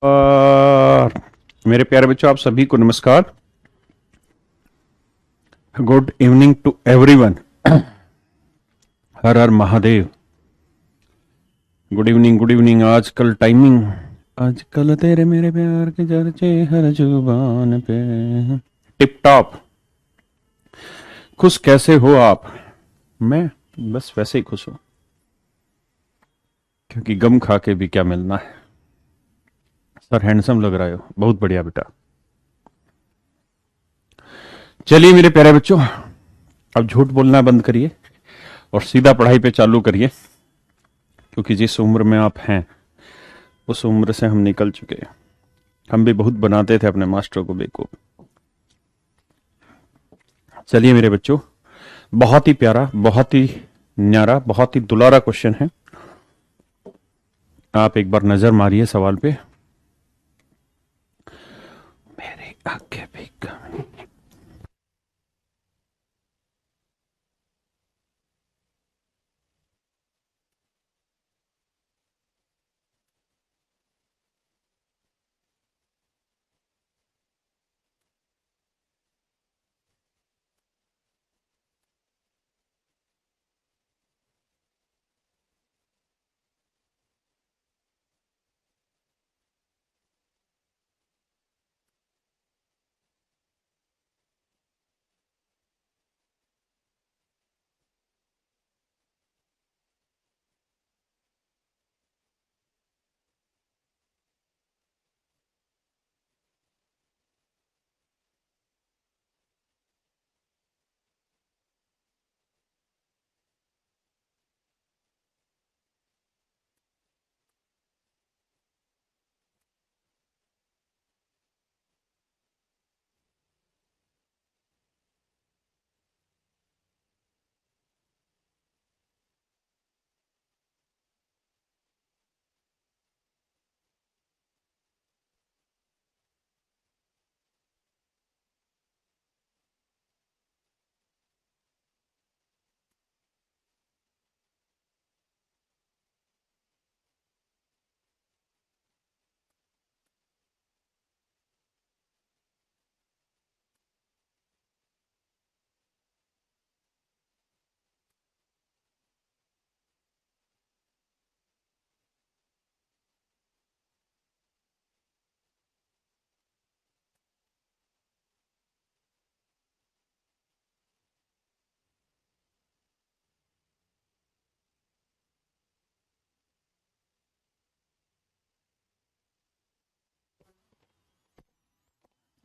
और मेरे प्यारे बच्चों, आप सभी को नमस्कार। Good evening to everyone. हर हर Mahadev. Good evening, good evening. आजकल टाइमिंग, आजकल तेरे मेरे प्यार के चर्चे हर जुबान पे। Tip top. खुश कैसे हो आप? मैं बस वैसे ही खुश हूं, क्योंकि गम खा के भी क्या मिलना है। सर हैंडसम लग रहे हो, बहुत बढ़िया बेटा। चलिए मेरे प्यारे बच्चों, अब झूठ बोलना बंद करिए और सीधा पढ़ाई पे चालू करिए, क्योंकि जिस उम्र में आप हैं उस उम्र से हम निकल चुके हैं। हम भी बहुत बनाते थे अपने मास्टर को बेवकूफ। चलिए मेरे बच्चों, बहुत ही प्यारा, बहुत ही न्यारा, बहुत ही दुलारा क्वेश्चन है। आप एक बार नजर मारिए सवाल पे। मेरी आंखें भी कम।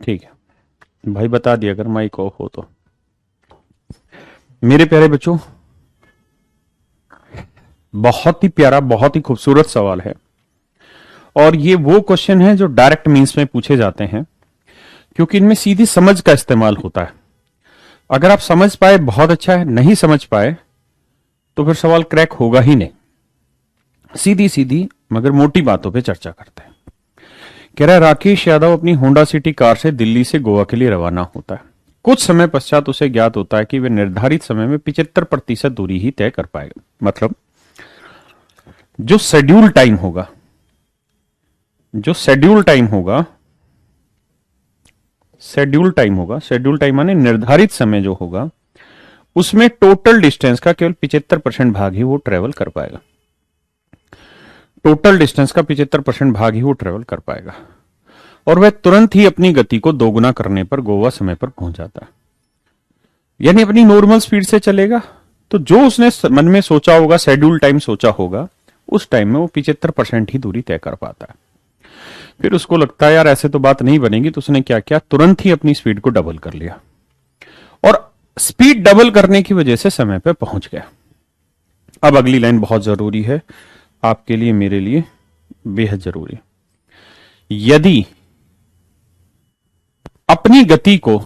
ठीक है भाई, बता दिया अगर माइक ऑफ हो तो। मेरे प्यारे बच्चों, बहुत ही प्यारा, बहुत ही खूबसूरत सवाल है। और ये वो क्वेश्चन है जो डायरेक्ट मीन्स में पूछे जाते हैं, क्योंकि इनमें सीधी समझ का इस्तेमाल होता है। अगर आप समझ पाए बहुत अच्छा है, नहीं समझ पाए तो फिर सवाल क्रैक होगा ही नहीं। सीधी सीधी मगर मोटी बातों पे चर्चा करते हैं। कह रहा है, राकेश यादव अपनी होंडा सिटी कार से दिल्ली से गोवा के लिए रवाना होता है। कुछ समय पश्चात उसे ज्ञात होता है कि वह निर्धारित समय में 75% दूरी ही तय कर पाएगा। मतलब जो शेड्यूल टाइम होगा, शेड्यूल टाइम माने निर्धारित समय जो होगा, उसमें टोटल डिस्टेंस का केवल 75% भाग ही वो ट्रेवल कर पाएगा। टोटल डिस्टेंस का 75% भाग ही वो ट्रेवल कर पाएगा, और वह तुरंत ही अपनी गति को दोगुना करने पर गोवा समय पर पहुंच जाता है। यानी अपनी नॉर्मल स्पीड से चलेगा तो जो उसने मन में सोचा होगा, शेड्यूल टाइम सोचा होगा, उस टाइम में वो 75% ही दूरी तय कर पाता है। फिर उसको लगता है यार ऐसे तो बात नहीं बनेगी, तो उसने क्या किया, तुरंत ही अपनी स्पीड को डबल कर लिया, और स्पीड डबल करने की वजह से समय पे पहुंच गया। अब अगली लाइन बहुत जरूरी है आपके लिए, मेरे लिए बेहद जरूरी। यदि अपनी गति को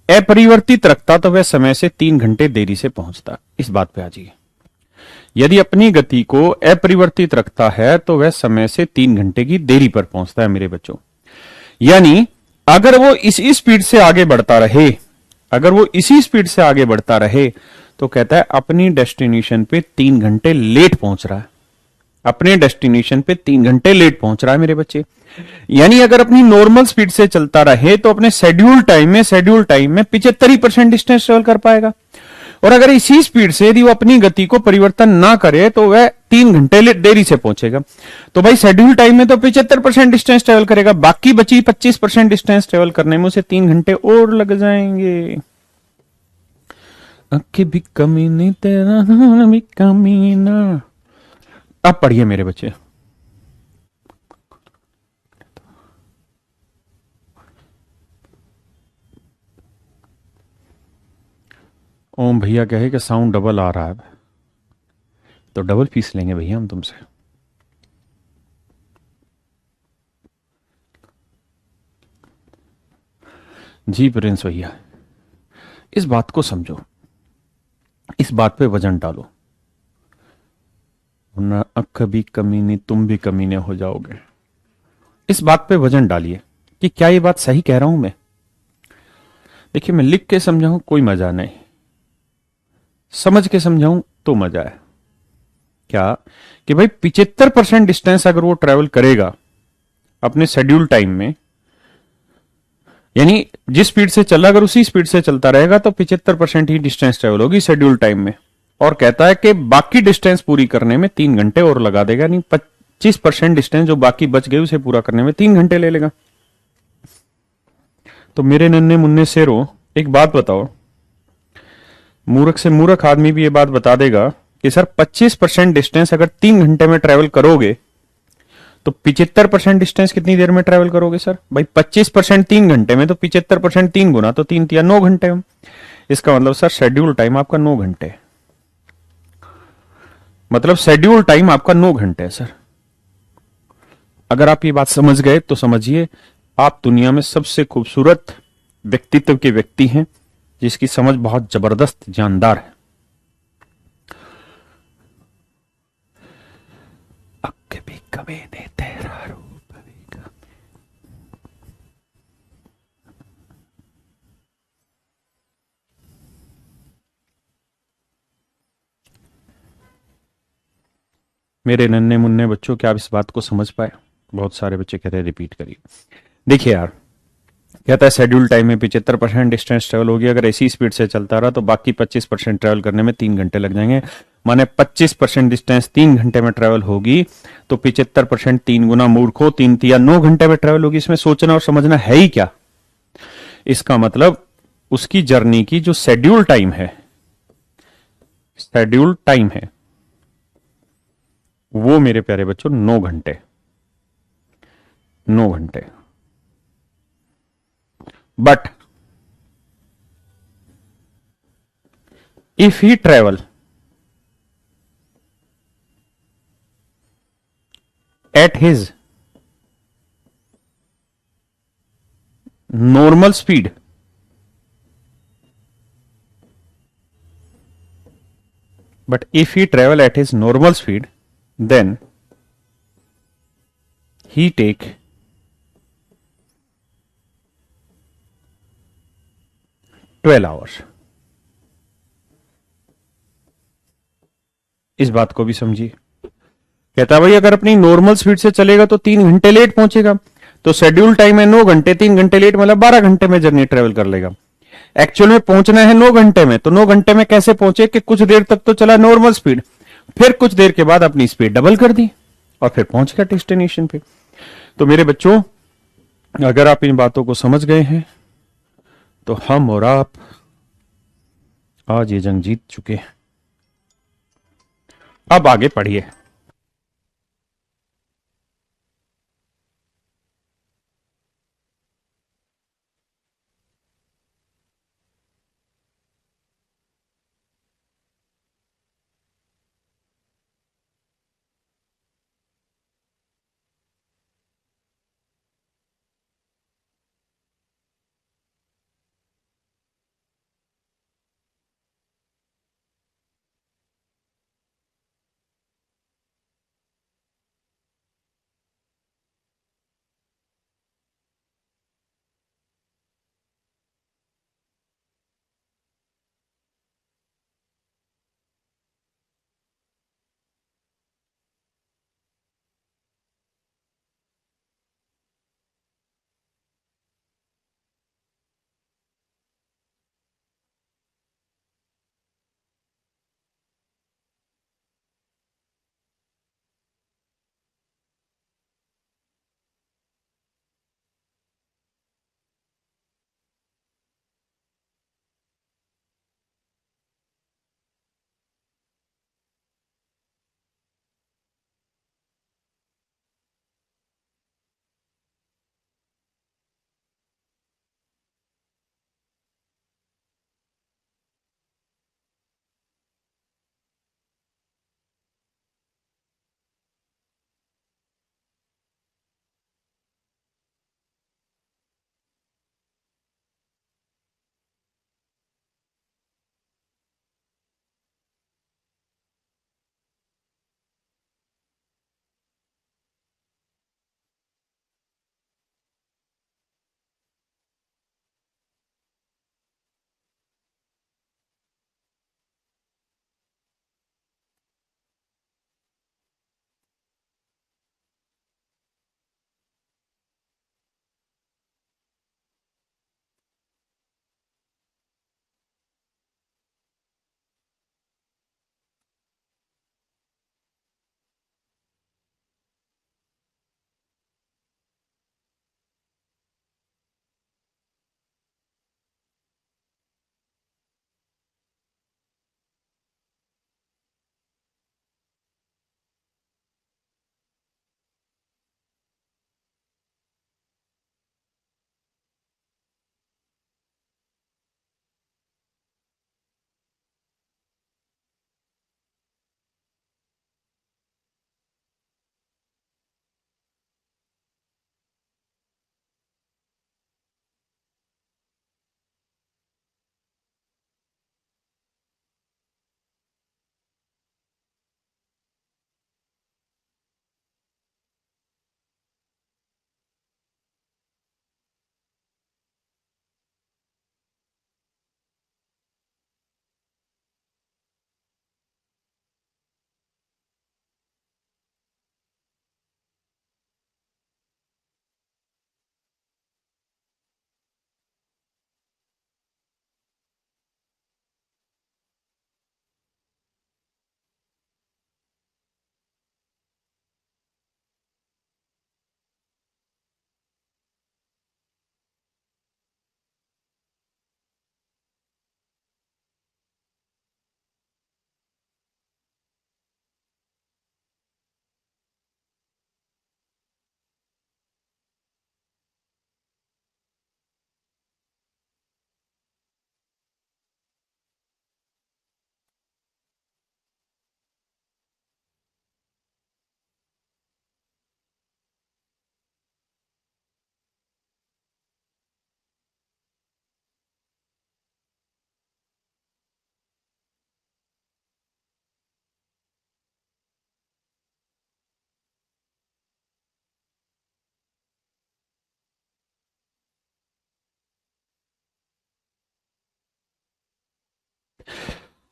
अपरिवर्तित रखता तो वह समय से 3 घंटे देरी से पहुंचता। इस बात पे आ जाइए। यदि अपनी गति को अपरिवर्तित रखता है तो वह समय से 3 घंटे की देरी पर पहुंचता है मेरे बच्चों। यानी अगर वो इसी स्पीड से आगे बढ़ता रहे, तो कहता है अपनी डेस्टिनेशन पे 3 घंटे लेट पहुंच रहा है। मेरे बच्चे, यानी अगर अपनी नॉर्मल स्पीड से चलता रहे तो अपने शेड्यूल टाइम में 75% डिस्टेंस ट्रेवल कर पाएगा। और अगर इसी स्पीड से यदि वो अपनी गति को परिवर्तन ना करे तो वह 3 घंटे देरी से पहुंचेगा। तो भाई शेड्यूल टाइम में तो 75% डिस्टेंस ट्रेवल करेगा, बाकी बची 25% डिस्टेंस ट्रेवल करने में उसे 3 घंटे और लग जाएंगे। अक्के भी कमी नहीं तेरा भी कमी ना। अब पढ़िए मेरे बच्चे। ओम भैया कहे कि साउंड डबल आ रहा है, तो डबल फीस लेंगे भैया हम तुमसे। जी प्रिंस भैया, इस बात को समझो, इस बात पे वजन डालो, वरना अक्क भी कमीने तुम भी कमीने हो जाओगे। इस बात पे वजन डालिए कि क्या ये बात सही कह रहा हूं मैं। देखिए, मैं लिख के समझाऊं कोई मजा नहीं, समझ के समझाऊं तो मजा है। क्या कि भाई 75% डिस्टेंस अगर वो ट्रेवल करेगा अपने शेड्यूल टाइम में, यानी जिस स्पीड से चला अगर उसी स्पीड से चलता रहेगा तो 75% ही डिस्टेंस ट्रेवल होगी शेड्यूल टाइम में। और कहता है कि बाकी डिस्टेंस पूरी करने में 3 घंटे और लगा देगा, नहीं 25% डिस्टेंस जो बाकी बच गई उसे पूरा करने में 3 घंटे ले लेगा। तो मेरे नन्हे मुन्ने शेरों, एक बात बताओ, मूर्ख से मूर्ख आदमी भी ये बात बता देगा कि सर 25% डिस्टेंस अगर 3 घंटे में ट्रेवल करोगे तो 75% डिस्टेंस कितनी देर में ट्रेवल करोगे सर? भाई 25% 3 घंटे में, तो 75% 3 गुना, तो 3 या 9 घंटे में। इसका मतलब सर शेड्यूल टाइम आपका 9 घंटे, मतलब शेड्यूल टाइम आपका 9 घंटे है सर। अगर आप ये बात समझ गए तो समझिए आप दुनिया में सबसे खूबसूरत व्यक्तित्व के व्यक्ति हैं, जिसकी समझ बहुत जबरदस्त जानदार है। अक्के भी कभी नहीं तेरा रूप भी कभी। मेरे नन्हे मुन्ने बच्चों, क्या आप इस बात को समझ पाए? बहुत सारे बच्चे कहते हैं रिपीट करिए। देखिए यार, कहता है शेड्यूल टाइम में 75% डिस्टेंस ट्रेवल होगी, अगर ऐसी स्पीड से चलता रहा तो बाकी 25% ट्रेवल करने में 3 घंटे लग जाएंगे। माने 25% डिस्टेंस 3 घंटे में ट्रेवल होगी तो 75% 3 गुना, मूर्खों 3 या 9 घंटे में ट्रेवल होगी। इसमें सोचना और समझना है ही क्या? इसका मतलब उसकी जर्नी की जो शेड्यूल टाइम है वो मेरे प्यारे बच्चों 9 घंटे, 9 घंटे। But if he travel at his normal speed, but if he travel at his normal speed, then he take 12 hours। इस बात को भी समझिए। कहता है भाई अगर अपनी नॉर्मल स्पीड से चलेगा तो 3 घंटे लेट पहुंचेगा, तो शेड्यूल टाइम है 9 घंटे, 3 घंटे लेट मतलब 12 घंटे में जर्नी ट्रेवल कर लेगा। एक्चुअल में पहुंचना है 9 घंटे में, तो 9 घंटे में कैसे पहुंचे कि कुछ देर तक तो चला नॉर्मल स्पीड, फिर कुछ देर के बाद अपनी स्पीड डबल कर दी और फिर पहुंच गया डेस्टिनेशन पे। तो मेरे बच्चों, अगर आप इन बातों को समझ गए हैं तो हम और आप आज ये जंग जीत चुके हैं। अब आगे पढ़िए।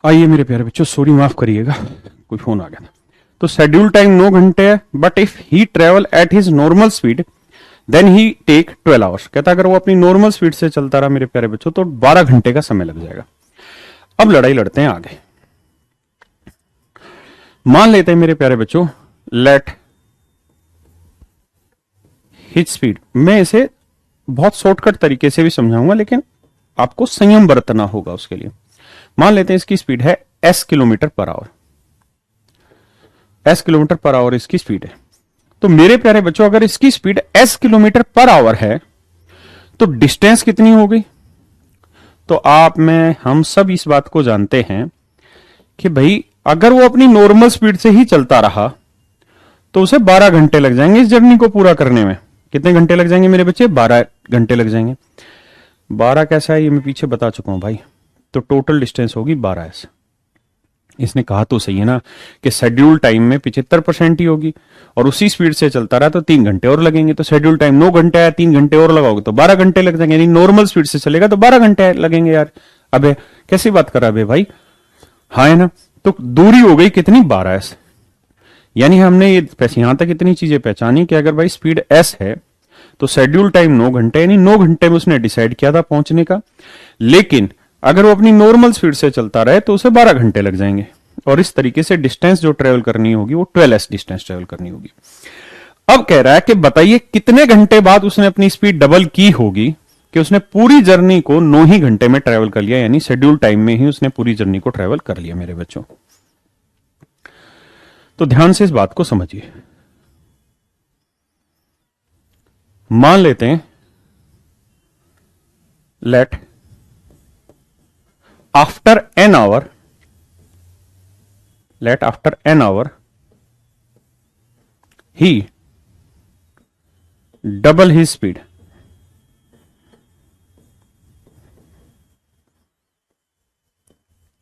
आइए मेरे प्यारे बच्चों, सॉरी माफ करिएगा, कोई फोन आ गया था। तो शेड्यूल टाइम 9 घंटे है, but if he travel at his normal speed then he take 12 hours. कहता अगर वो अपनी नॉर्मल स्पीड से चलता रहा मेरे प्यारे बच्चों तो 12 घंटे का समय लग जाएगा। अब लड़ाई लड़ते हैं आगे। मान लेते हैं मेरे प्यारे बच्चों, लेट हिज स्पीड, मैं इसे बहुत शॉर्टकट तरीके से भी समझाऊंगा, लेकिन आपको संयम बरतना होगा उसके लिए। मान लेते हैं इसकी स्पीड है S kilometre per hour, S kilometre per hour इसकी स्पीड है। तो मेरे प्यारे बच्चों, अगर इसकी speed S kilometre per hour है तो डिस्टेंस कितनी हो गई? तो आप में हम सब इस बात को जानते हैं कि भाई अगर वो अपनी नॉर्मल स्पीड से ही चलता रहा तो उसे 12 घंटे लग जाएंगे इस जर्नी को पूरा करने में। कितने घंटे लग जाएंगे मेरे बच्चे? 12 घंटे लग जाएंगे। 12 कैसा है ये मैं पीछे बता चुका हूं भाई। तो टोटल डिस्टेंस होगी 12s। इसने कहा तो सही है ना कि शेड्यूल टाइम में 75% ही होगी, और उसी स्पीड से चलता रहा तो 3 घंटे और लगेंगे। तो शेड्यूल टाइम 9 घंटे आया, 3 घंटे और लगाओगे तो 12 घंटे लग जाएंगे, यानी नॉर्मल स्पीड से चलेगा तो 12 घंटे लगेंगे यार। अबे कैसी बात कर रहा है भाई? हाँ है ना। तो दूरी हो गई कितनी? 12s। यानी हमने ये यहां तक इतनी चीजें पहचानी कि अगर भाई स्पीड एस है तो शेड्यूल टाइम 9 घंटे, यानी 9 घंटे में उसने डिसाइड किया था पहुंचने का। लेकिन अगर वो अपनी नॉर्मल स्पीड से चलता रहे तो उसे 12 घंटे लग जाएंगे, और इस तरीके से डिस्टेंस जो ट्रेवल करनी होगी वो 12s डिस्टेंस ट्रेवल करनी होगी। अब कह रहा है कि बताइए कितने घंटे बाद उसने अपनी स्पीड डबल की होगी कि उसने पूरी जर्नी को 9 ही घंटे में ट्रेवल कर लिया, यानी शेड्यूल टाइम में ही उसने पूरी जर्नी को ट्रेवल कर लिया मेरे बच्चों। तो ध्यान से इस बात को समझिए। मान लेते हैं let after an hour, let after an hour he double his speed.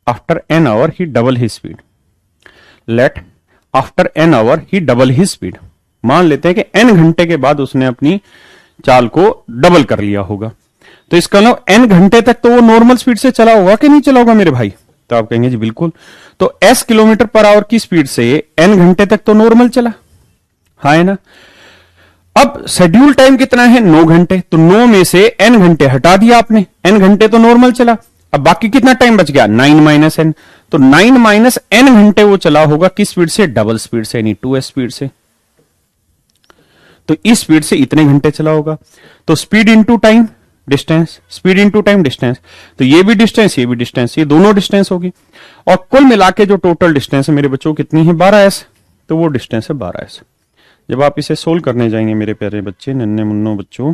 After an hour he double his speed. Let after an hour he double his speed. मान लेते हैं कि एन घंटे के बाद उसने अपनी चाल को डबल कर लिया होगा। तो इसका मतलब एन घंटे तक तो वो नॉर्मल स्पीड से चला होगा कि नहीं चला होगा मेरे भाई? तो आप कहेंगे जी बिल्कुल। तो एस किलोमीटर पर आवर की स्पीड से एन घंटे तक तो नॉर्मल चला, हाँ है ना। अब शेड्यूल टाइम कितना है? 9 घंटे। तो 9 में से एन घंटे हटा दिया आपने, एन घंटे तो नॉर्मल चला। अब बाकी कितना टाइम बच गया? 9 - n। तो 9 - n घंटे वो चला होगा किस स्पीड से? डबल स्पीड से, यानी 2s स्पीड से। तो इस स्पीड से इतने घंटे चला होगा। तो speed into time distance, speed into time distance. तो ये भी डिस्टेंस, ये भी डिस्टेंस, ये दोनों डिस्टेंस होगी। और कुल मिला के जो टोटल डिस्टेंस है मेरे बच्चों कितनी है? 12s। तो वो डिस्टेंस है 12s। जब आप इसे सोल्व करने जाएंगे मेरे प्यारे बच्चे, नन्हे मुन्नो बच्चों,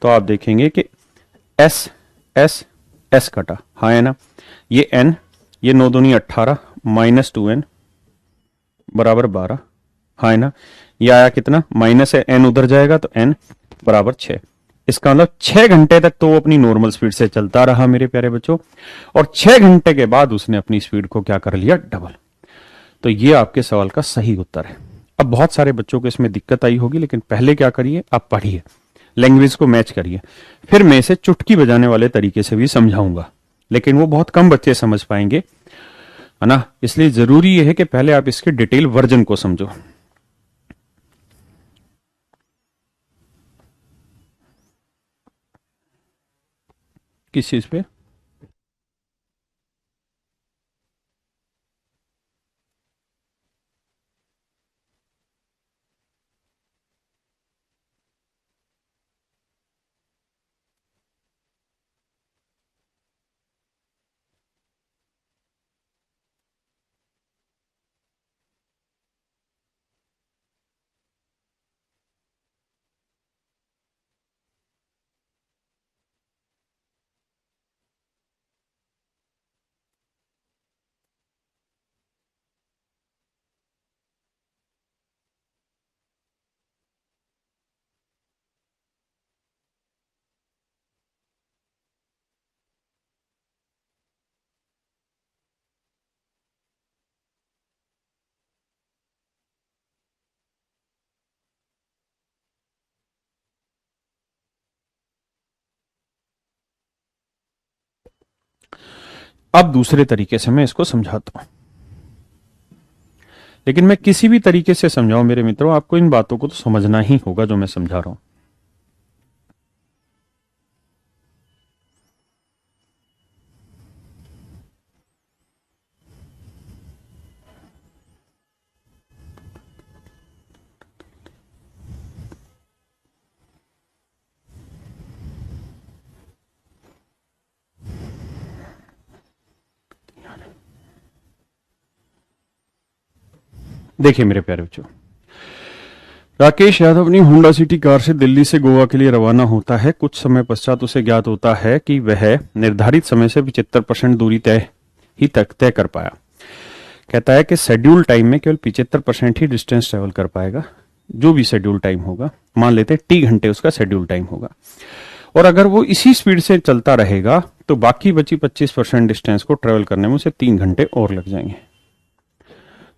तो आप देखेंगे कि एस एस एस कटा, हाँ है ना। ये एन, ये 9 दूनी 18 -2n बराबर 12, हाँ है ना। ये आया कितना? माइनस है, एन उधर जाएगा तो एन बराबर 6। इसका मतलब 6 घंटे तक तो वो अपनी नॉर्मल स्पीड से चलता रहा मेरे प्यारे बच्चों, और 6 घंटे के बाद उसने अपनी स्पीड को क्या कर लिया? डबल। तो ये आपके सवाल का सही उत्तर है। अब बहुत सारे बच्चों को इसमें दिक्कत आई होगी, लेकिन पहले क्या करिए, आप पढ़िए, लैंग्वेज को मैच करिए, फिर मैं इसे चुटकी बजाने वाले तरीके से भी समझाऊंगा, लेकिन वो बहुत कम बच्चे समझ पाएंगे, है ना। इसलिए जरूरी यह है कि पहले आप इसके डिटेल वर्जन को समझो। किस चीज पे? अब दूसरे तरीके से मैं इसको समझाता हूं, लेकिन मैं किसी भी तरीके से समझाऊं मेरे मित्रों, आपको इन बातों को तो समझना ही होगा जो मैं समझा रहा हूं। देखिए मेरे प्यारे बच्चों, राकेश यादव अपनी होंडा सिटी कार से दिल्ली से गोवा के लिए रवाना होता है। कुछ समय पश्चात उसे ज्ञात होता है कि वह निर्धारित समय से 75% दूरी तय कर पाया। कहता है कि शेड्यूल टाइम में केवल 75% ही डिस्टेंस ट्रेवल कर पाएगा। जो भी शेड्यूल टाइम होगा, मान लेते हैं टी घंटे उसका शेड्यूल टाइम होगा, और अगर वो इसी स्पीड से चलता रहेगा तो बाकी बची 25% डिस्टेंस को ट्रेवल करने में उसे 3 घंटे और लग जाएंगे।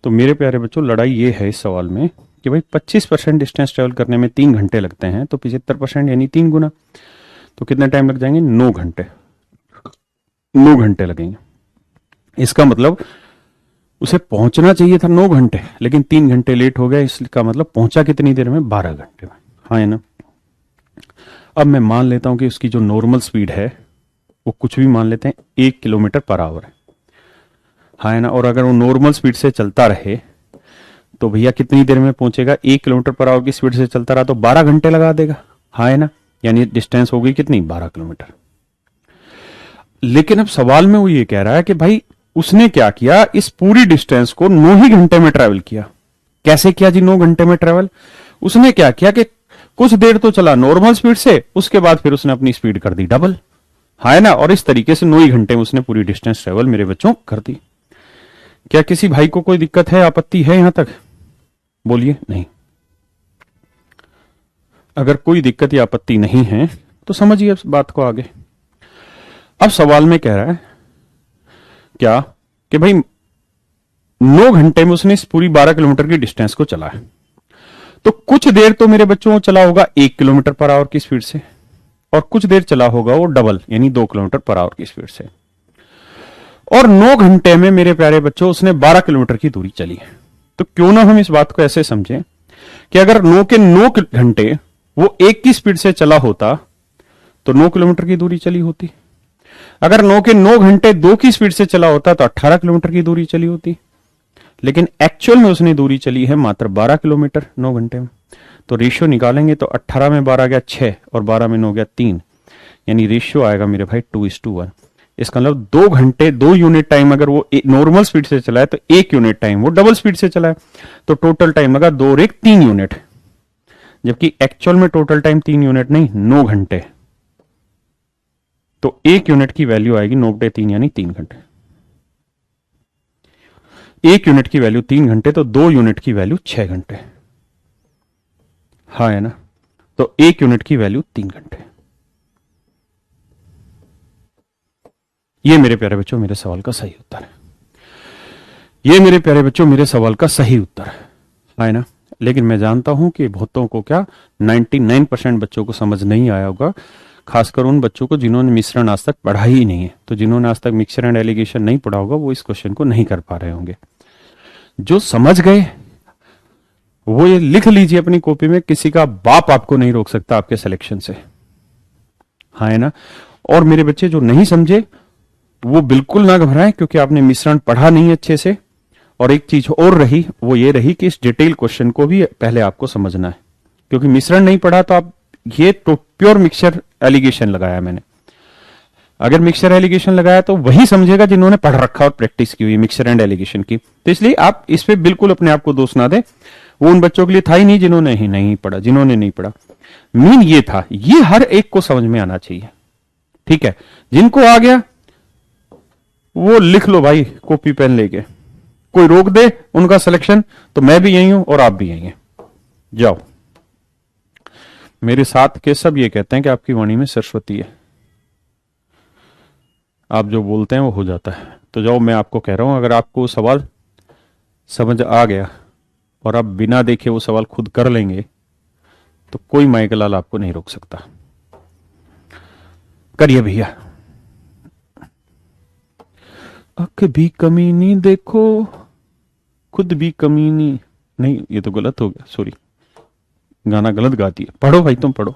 तो मेरे प्यारे बच्चों, लड़ाई ये है इस सवाल में कि भाई 25% डिस्टेंस ट्रेवल करने में 3 घंटे लगते हैं, तो 75% यानी 3 गुना, तो कितना टाइम लग जाएंगे? 9 घंटे। 9 घंटे लगेंगे। इसका मतलब उसे पहुंचना चाहिए था 9 घंटे, लेकिन 3 घंटे लेट हो गया। इसका मतलब पहुंचा कितनी देर में? 12 घंटे में। हाँ है ना। अब मैं मान लेता हूं कि उसकी जो नॉर्मल स्पीड है वो कुछ भी मान लेते हैं 1 किलोमीटर पर आवर है। हाँ है ना। और अगर वो नॉर्मल स्पीड से चलता रहे तो भैया कितनी देर में पहुंचेगा? 1 किलोमीटर पर आवर की स्पीड से चलता रहा तो 12 घंटे लगा देगा। हाँ है ना। यानी डिस्टेंस हो गई कितनी? 12 किलोमीटर। लेकिन अब सवाल में वो ये कह रहा है कि भाई उसने क्या किया, इस पूरी डिस्टेंस को 9 ही घंटे में ट्रेवल किया। कैसे किया जी 9 घंटे में ट्रेवल? उसने क्या किया कि कुछ देर तो चला नॉर्मल स्पीड से, उसके बाद फिर उसने अपनी स्पीड कर दी डबल। हाँ है ना। और इस तरीके से 9 ही घंटे में उसने पूरी डिस्टेंस ट्रेवल मेरे बच्चों कर दी। क्या किसी भाई को कोई दिक्कत है, आपत्ति है यहां तक? बोलिए। नहीं। अगर कोई दिक्कत या आपत्ति नहीं है तो समझिए इस बात को आगे। अब सवाल में कह रहा है क्या कि भाई 9 घंटे में उसने इस पूरी 12 किलोमीटर की डिस्टेंस को चला है, तो कुछ देर तो मेरे बच्चों चला होगा 1 किलोमीटर पर आवर की स्पीड से, और कुछ देर चला होगा वो डबल यानी 2 किलोमीटर पर आवर की स्पीड से, और 9 घंटे में मेरे प्यारे बच्चों उसने 12 किलोमीटर की दूरी चली है। तो क्यों ना हम इस बात को ऐसे समझें कि अगर 9 के 9 घंटे वो 1 की स्पीड से चला होता तो 9 किलोमीटर की दूरी चली होती। अगर 9 के 9 घंटे 2 की स्पीड से चला होता तो 18 किलोमीटर की दूरी चली होती। लेकिन एक्चुअल में उसने दूरी चली है मात्र 12 किलोमीटर 9 घंटे में। तो रेशियो निकालेंगे तो 18 में 12 गया 6 और 12 में 9 गया 3, यानी रेशियो आएगा मेरे भाई 2:1। इसका मतलब 2 घंटे 2 यूनिट टाइम अगर वो नॉर्मल स्पीड से चला है तो 1 यूनिट टाइम वो डबल स्पीड से चला है, तो टोटल टाइम लगा 2 और 1 3 यूनिट, जबकि एक्चुअल में टोटल टाइम 3 यूनिट नहीं 9 घंटे। तो 1 यूनिट की वैल्यू आएगी 9/3 यानी 3 घंटे। 1 यूनिट की वैल्यू 3 घंटे, तो 2 यूनिट की वैल्यू 6 घंटे। हाँ है ना। तो 1 यूनिट की वैल्यू 3 घंटे। ये मेरे प्यारे बच्चों मेरे सवाल का सही उत्तर है। ये मेरे प्यारे बच्चों मेरे सवाल का सही उत्तर है ना। लेकिन मैं जानता हूं कि बहुतों को क्या 99% बच्चों को समझ नहीं आया होगा, खासकर उन बच्चों को जिन्होंने मिश्रण आज तक पढ़ा ही नहीं है। तो जिन्होंने आज तक मिक्सर एंड एलिगेशन नहीं पढ़ा होगा वो इस क्वेश्चन को नहीं कर पा रहे होंगे। जो समझ गए वो ये लिख लीजिए अपनी कॉपी में, किसी का बाप आपको नहीं रोक सकता आपके सिलेक्शन से। हाँ है ना। और मेरे बच्चे जो नहीं समझे वो बिल्कुल ना घबराएं, क्योंकि आपने मिश्रण पढ़ा नहीं अच्छे से। और एक चीज और रही, वो ये रही कि इस डिटेल क्वेश्चन को भी पहले आपको समझना है, क्योंकि मिश्रण नहीं पढ़ा तो आप ये तो प्योर मिक्सचर एलिगेशन लगाया मैंने। अगर मिक्सचर एलिगेशन लगाया तो वही समझेगा जिन्होंने पढ़ रखा और प्रैक्टिस की हुई मिक्सचर एंड एलिगेशन की। तो इसलिए आप इस पे बिल्कुल अपने आप को दोष ना दें। वो उन बच्चों के लिए था ही नहीं जिन्होंने ही नहीं पढ़ा, जिन्होंने नहीं पढ़ा। मीन ये था, ये हर एक को समझ में आना चाहिए। ठीक है। जिनको आ गया वो लिख लो भाई कॉपी पेन लेके। कोई रोक दे उनका सिलेक्शन तो मैं भी यही हूं और आप भी यही हैं। जाओ। मेरे साथ के सब ये कहते हैं कि आपकी वाणी में सरस्वती है, आप जो बोलते हैं वो हो जाता है। तो जाओ, मैं आपको कह रहा हूं अगर आपको सवाल समझ आ गया और आप बिना देखे वो सवाल खुद कर लेंगे तो कोई माइकलाल आपको नहीं रोक सकता। करिए भैया। कभी कमी नहीं देखो, खुद भी कमी नहीं। नहीं, ये तो गलत हो गया, सॉरी, गाना गलत गाती है। पढ़ो भाई, तुम पढ़ो।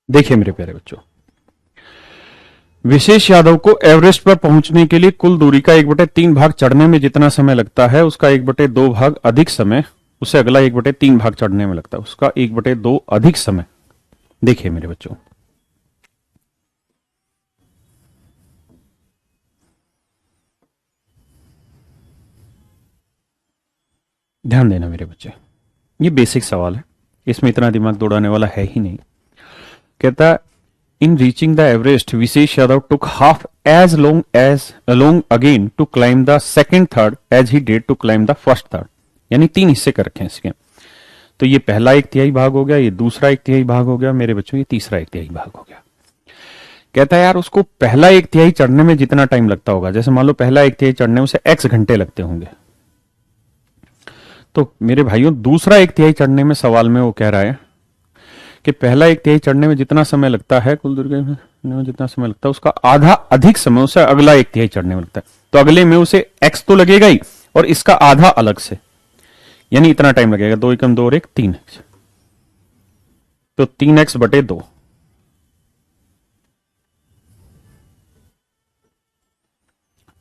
देखिए मेरे प्यारे बच्चों, विशेष यादव को एवरेस्ट पर पहुंचने के लिए कुल दूरी का 1/3 भाग चढ़ने में जितना समय लगता है, उसका 1/2 भाग अधिक समय उसे अगला 1/3 भाग चढ़ने में लगता है, उसका 1/2 अधिक समय। देखिए मेरे बच्चों, ध्यान देना मेरे बच्चे, ये बेसिक सवाल है, इसमें इतना दिमाग दौड़ाने वाला है ही नहीं। कहता, in reaching the Everest Vishesh Yadav took half as long again to climb the second third as he did to climb the first third. यानी 3 हिस्से कर रखे हैं इसके। तो ये पहला 1/3 भाग हो गया, ये दूसरा 1/3 भाग हो गया मेरे बच्चों, ये तीसरा 1/3 भाग हो गया। कहता है यार, उसको पहला 1/3 चढ़ने में जितना टाइम लगता होगा, जैसे मान लो पहला 1/3 चढ़ने में उसे x घंटे लगते होंगे, तो मेरे भाइयों दूसरा 1/3 चढ़ने में सवाल में वो कह रहा है कि पहला 1/3 चढ़ने में जितना समय लगता है, कुल दूरी में जितना समय लगता है, उसका आधा अधिक समय उसे अगला 1/3 चढ़ने में लगता है। तो अगले में उसे x तो लगेगा ही, और इसका आधा अलग से, यानी इतना टाइम लगेगा। 2 एकम 2 और 1 3x, तो 3x/2,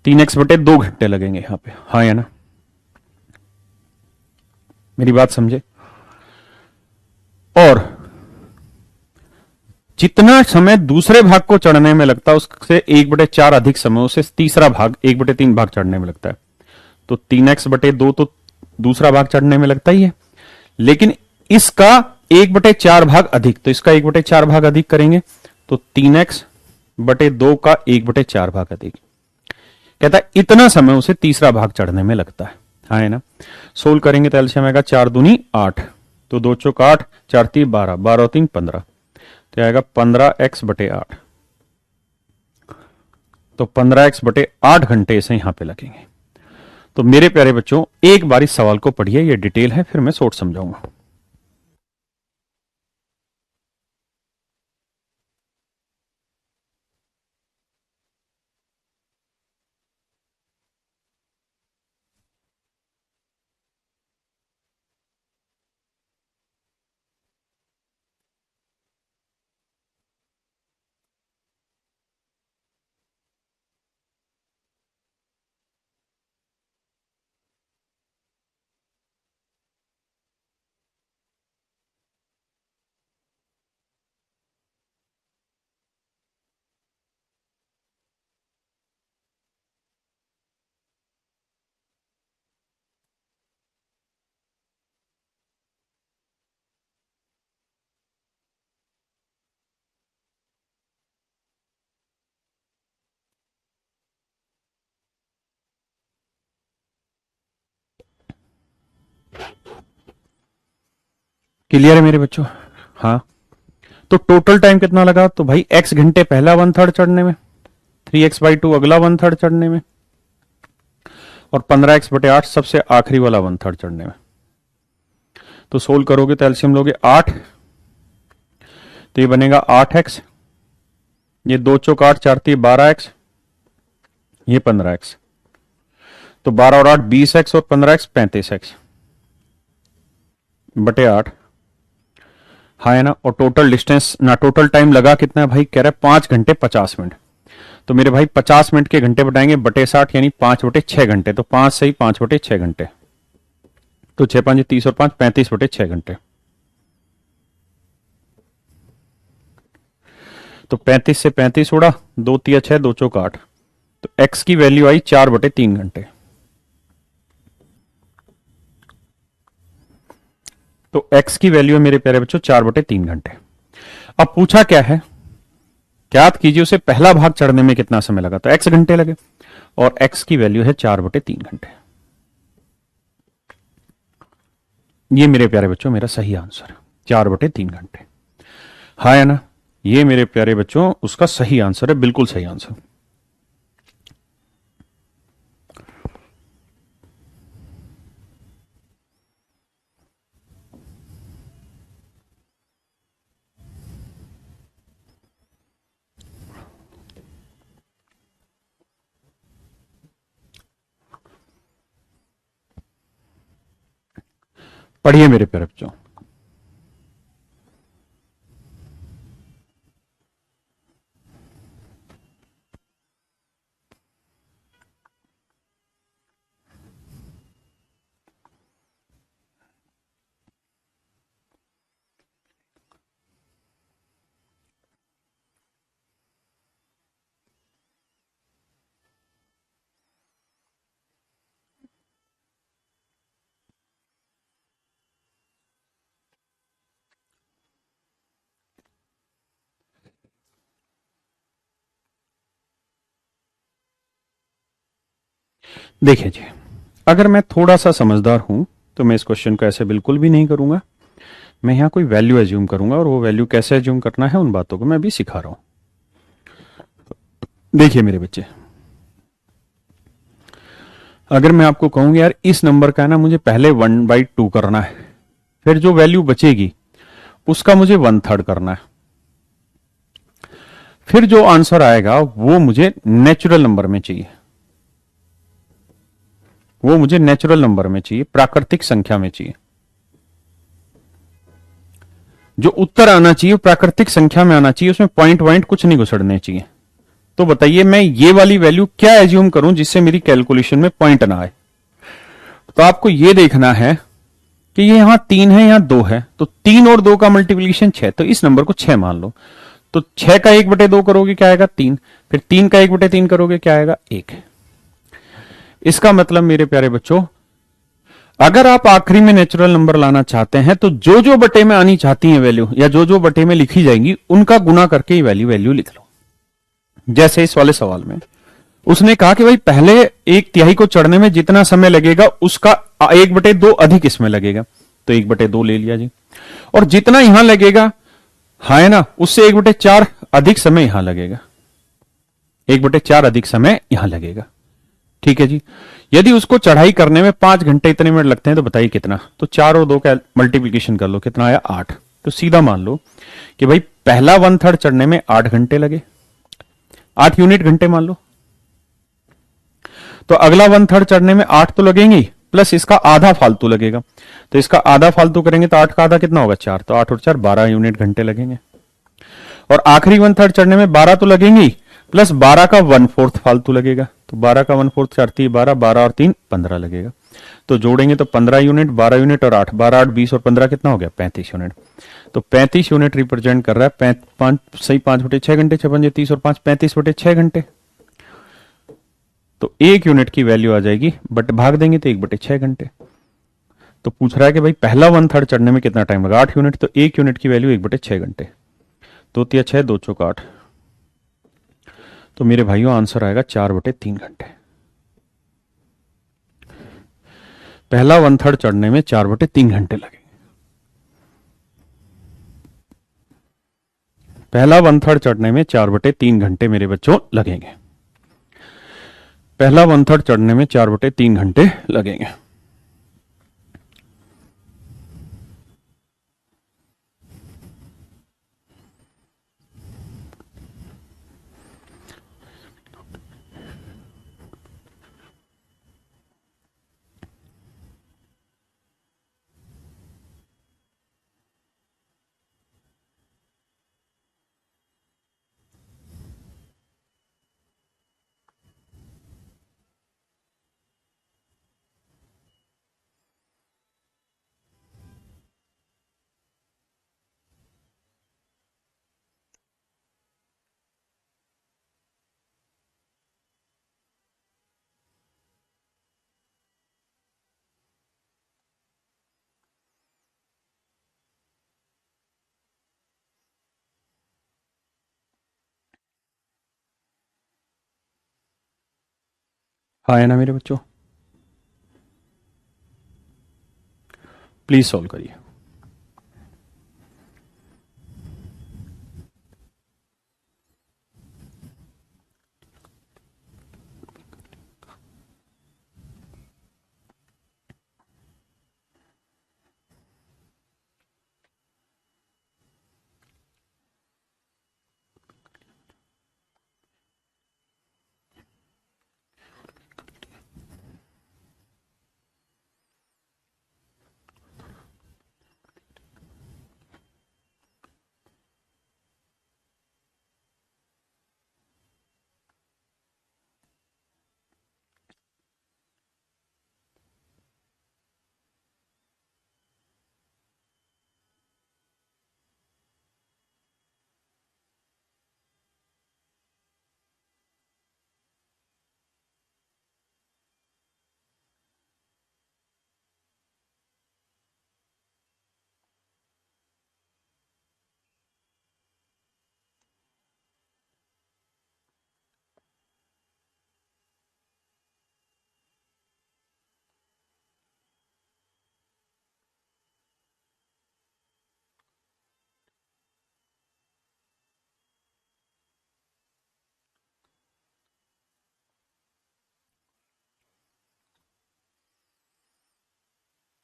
तीन एक्स बटे 2 घंटे लगेंगे यहां पे, हाँ या ना? मेरी बात समझे? और जितना समय दूसरे भाग को चढ़ने में लगता है, उससे 1/4 अधिक समय उसे तीसरा भाग 1/3 भाग चढ़ने में लगता है। तो 3x/2 तो दूसरा भाग चढ़ने में लगता ही है, लेकिन इसका 1/4 भाग अधिक, तो इसका 1/4 भाग अधिक करेंगे, तो 3x/2 का 1/4 भाग अधिक। कहता है इतना समय उसे तीसरा भाग चढ़ने में लगता है, हाँ है ना? सोल्व करेंगे तो एलसीएम आएगा 4 दूनी 8, तो 2 चौक 8, 4 3 12, 12 3 15, तो आएगा 15x/8। तो 15x/8 घंटे इसे यहां पे लगेंगे। तो मेरे प्यारे बच्चों, एक बार इस सवाल को पढ़िए, ये डिटेल है, फिर मैं शॉर्ट समझाऊंगा। क्लियर है मेरे बच्चों? हाँ, तो टोटल टाइम कितना लगा? तो भाई x घंटे पहला 1/3 चढ़ने में, 3x/2 अगला 1/3 चढ़ने में, और 15x/8 सबसे आखिरी वाला 1/3 चढ़ने में। तो सोल्व करोगे तो एलसीएम लोगे 8, तो ये बनेगा 8x, ये 2 चौक 8, 4 3 12x, ये 15x, तो 12 और 8 20x, और 15x 35x बटे 8। हाँ है ना? और टोटल डिस्टेंस ना, टोटल टाइम लगा कितना है भाई? कह रहा है 5 घंटे 50 मिनट। तो मेरे भाई 50 मिनट के घंटे बताएंगे बटे 60, यानी 5/6 घंटे। तो 5 से ही 5/6 घंटे, तो 6 5 30 और 5 35/6 घंटे। तो 35 से 35 उड़ा, 2 3 6, 2 चौक 8, तो x की वैल्यू आई 4/3 घंटे। तो x की वैल्यू है मेरे प्यारे बच्चों 4/3 घंटे। अब पूछा क्या है, याद कीजिए उसे पहला भाग चढ़ने में कितना समय लगा? तो x घंटे लगे, और x की वैल्यू है 4/3 घंटे। ये मेरे प्यारे बच्चों मेरा सही आंसर है, 4/3 घंटे। हाँ है ना? ये मेरे प्यारे बच्चों उसका सही आंसर है, बिल्कुल सही आंसर। पढ़िए मेरे प्यारे बच्चों। देखिए जी, अगर मैं थोड़ा सा समझदार हूं तो मैं इस क्वेश्चन को ऐसे बिल्कुल भी नहीं करूंगा। मैं यहां कोई वैल्यू एज्यूम करूंगा, और वो वैल्यू कैसे एज्यूम करना है उन बातों को मैं अभी सिखा रहा हूं। देखिए मेरे बच्चे, अगर मैं आपको कहूंगा यार इस नंबर का है ना मुझे पहले 1/2 करना है, फिर जो वैल्यू बचेगी उसका मुझे 1/3 करना है, फिर जो आंसर आएगा वो मुझे नेचुरल नंबर में चाहिए, वो मुझे नेचुरल नंबर में चाहिए, प्राकृतिक संख्या में चाहिए। जो उत्तर आना चाहिए प्राकृतिक संख्या में आना चाहिए, उसमें पॉइंट वॉइंट कुछ नहीं घुसड़ने चाहिए। तो बताइए मैं ये वाली वैल्यू क्या एज्यूम करूं जिससे मेरी कैलकुलेशन में पॉइंट ना आए? तो आपको यह देखना है कि ये यहां 3 है, यहां 2 है, तो 3 और 2 का मल्टीप्लीकेशन 6, तो इस नंबर को 6 मान लो। तो 6 का 1/2 करोगे क्या आएगा? 3। फिर 3 का 1/3 करोगे क्या आएगा? 1। इसका मतलब मेरे प्यारे बच्चों, अगर आप आखिरी में नेचुरल नंबर लाना चाहते हैं तो जो जो बटे में आनी चाहती है वैल्यू, या जो जो बटे में लिखी जाएंगी, उनका गुना करके ही वैल्यू लिख लो। जैसे इस वाले सवाल में उसने कहा कि भाई पहले 1/3 को चढ़ने में जितना समय लगेगा उसका 1/2 अधिक इसमें लगेगा, तो 1/2 ले लिया जी। और जितना यहां लगेगा, हाँ है ना, उससे 1/4 अधिक समय यहां लगेगा, 1/4 अधिक समय यहां लगेगा। ठीक है जी। यदि उसको चढ़ाई करने में 5 घंटे इतने मिनट लगते हैं तो बताइए कितना? तो 4 और 2 का मल्टीप्लीकेशन कर लो, कितना आया? 8। तो सीधा मान लो कि भाई पहला 1/3 चढ़ने में 8 घंटे लगे, 8 यूनिट घंटे मान लो। तो अगला 1/3 चढ़ने में 8 तो लगेंगे, प्लस इसका आधा फालतू लगेगा। तो इसका आधा फालतू करेंगे तो 8 का आधा कितना होगा? 4। तो 8 और 4 12 यूनिट घंटे लगेंगे। और आखिरी 1/3 चढ़ने में 12 तो लगेंगे, प्लस 12 का 1/4 फालतू लगेगा। तो 12 का 1/4 चढ़ती 12, 12 और 3 15 लगेगा। तो जोड़ेंगे तो 15 यूनिट, 12 यूनिट और 8, 12 8 20 और 15 कितना हो गया? 35 यूनिट। तो 35 यूनिट रिप्रेजेंट कर रहा है 5 सही 5/6 घंटे, 6 30 और 5 35/6 घंटे। तो 1 यूनिट की वैल्यू आ जाएगी, बट भाग देंगे तो 1/6 घंटे। तो पूछ रहा है कि भाई पहला 1/3 चढ़ने में कितना टाइम लगा? 8 यूनिट। तो 1 यूनिट की वैल्यू 1/6 घंटे, 2 3 6, 2 चौक 8। तो मेरे भाइयों आंसर आएगा 4/3 घंटे। पहला 1/3 चढ़ने में 4/3 घंटे लगेंगे। पहला 1/3 चढ़ने में 4/3 घंटे मेरे बच्चों लगेंगे। पहला 1/3 चढ़ने में 4/3 घंटे लगेंगे। हाँ है ना मेरे बच्चों, प्लीज सॉल्व करिए।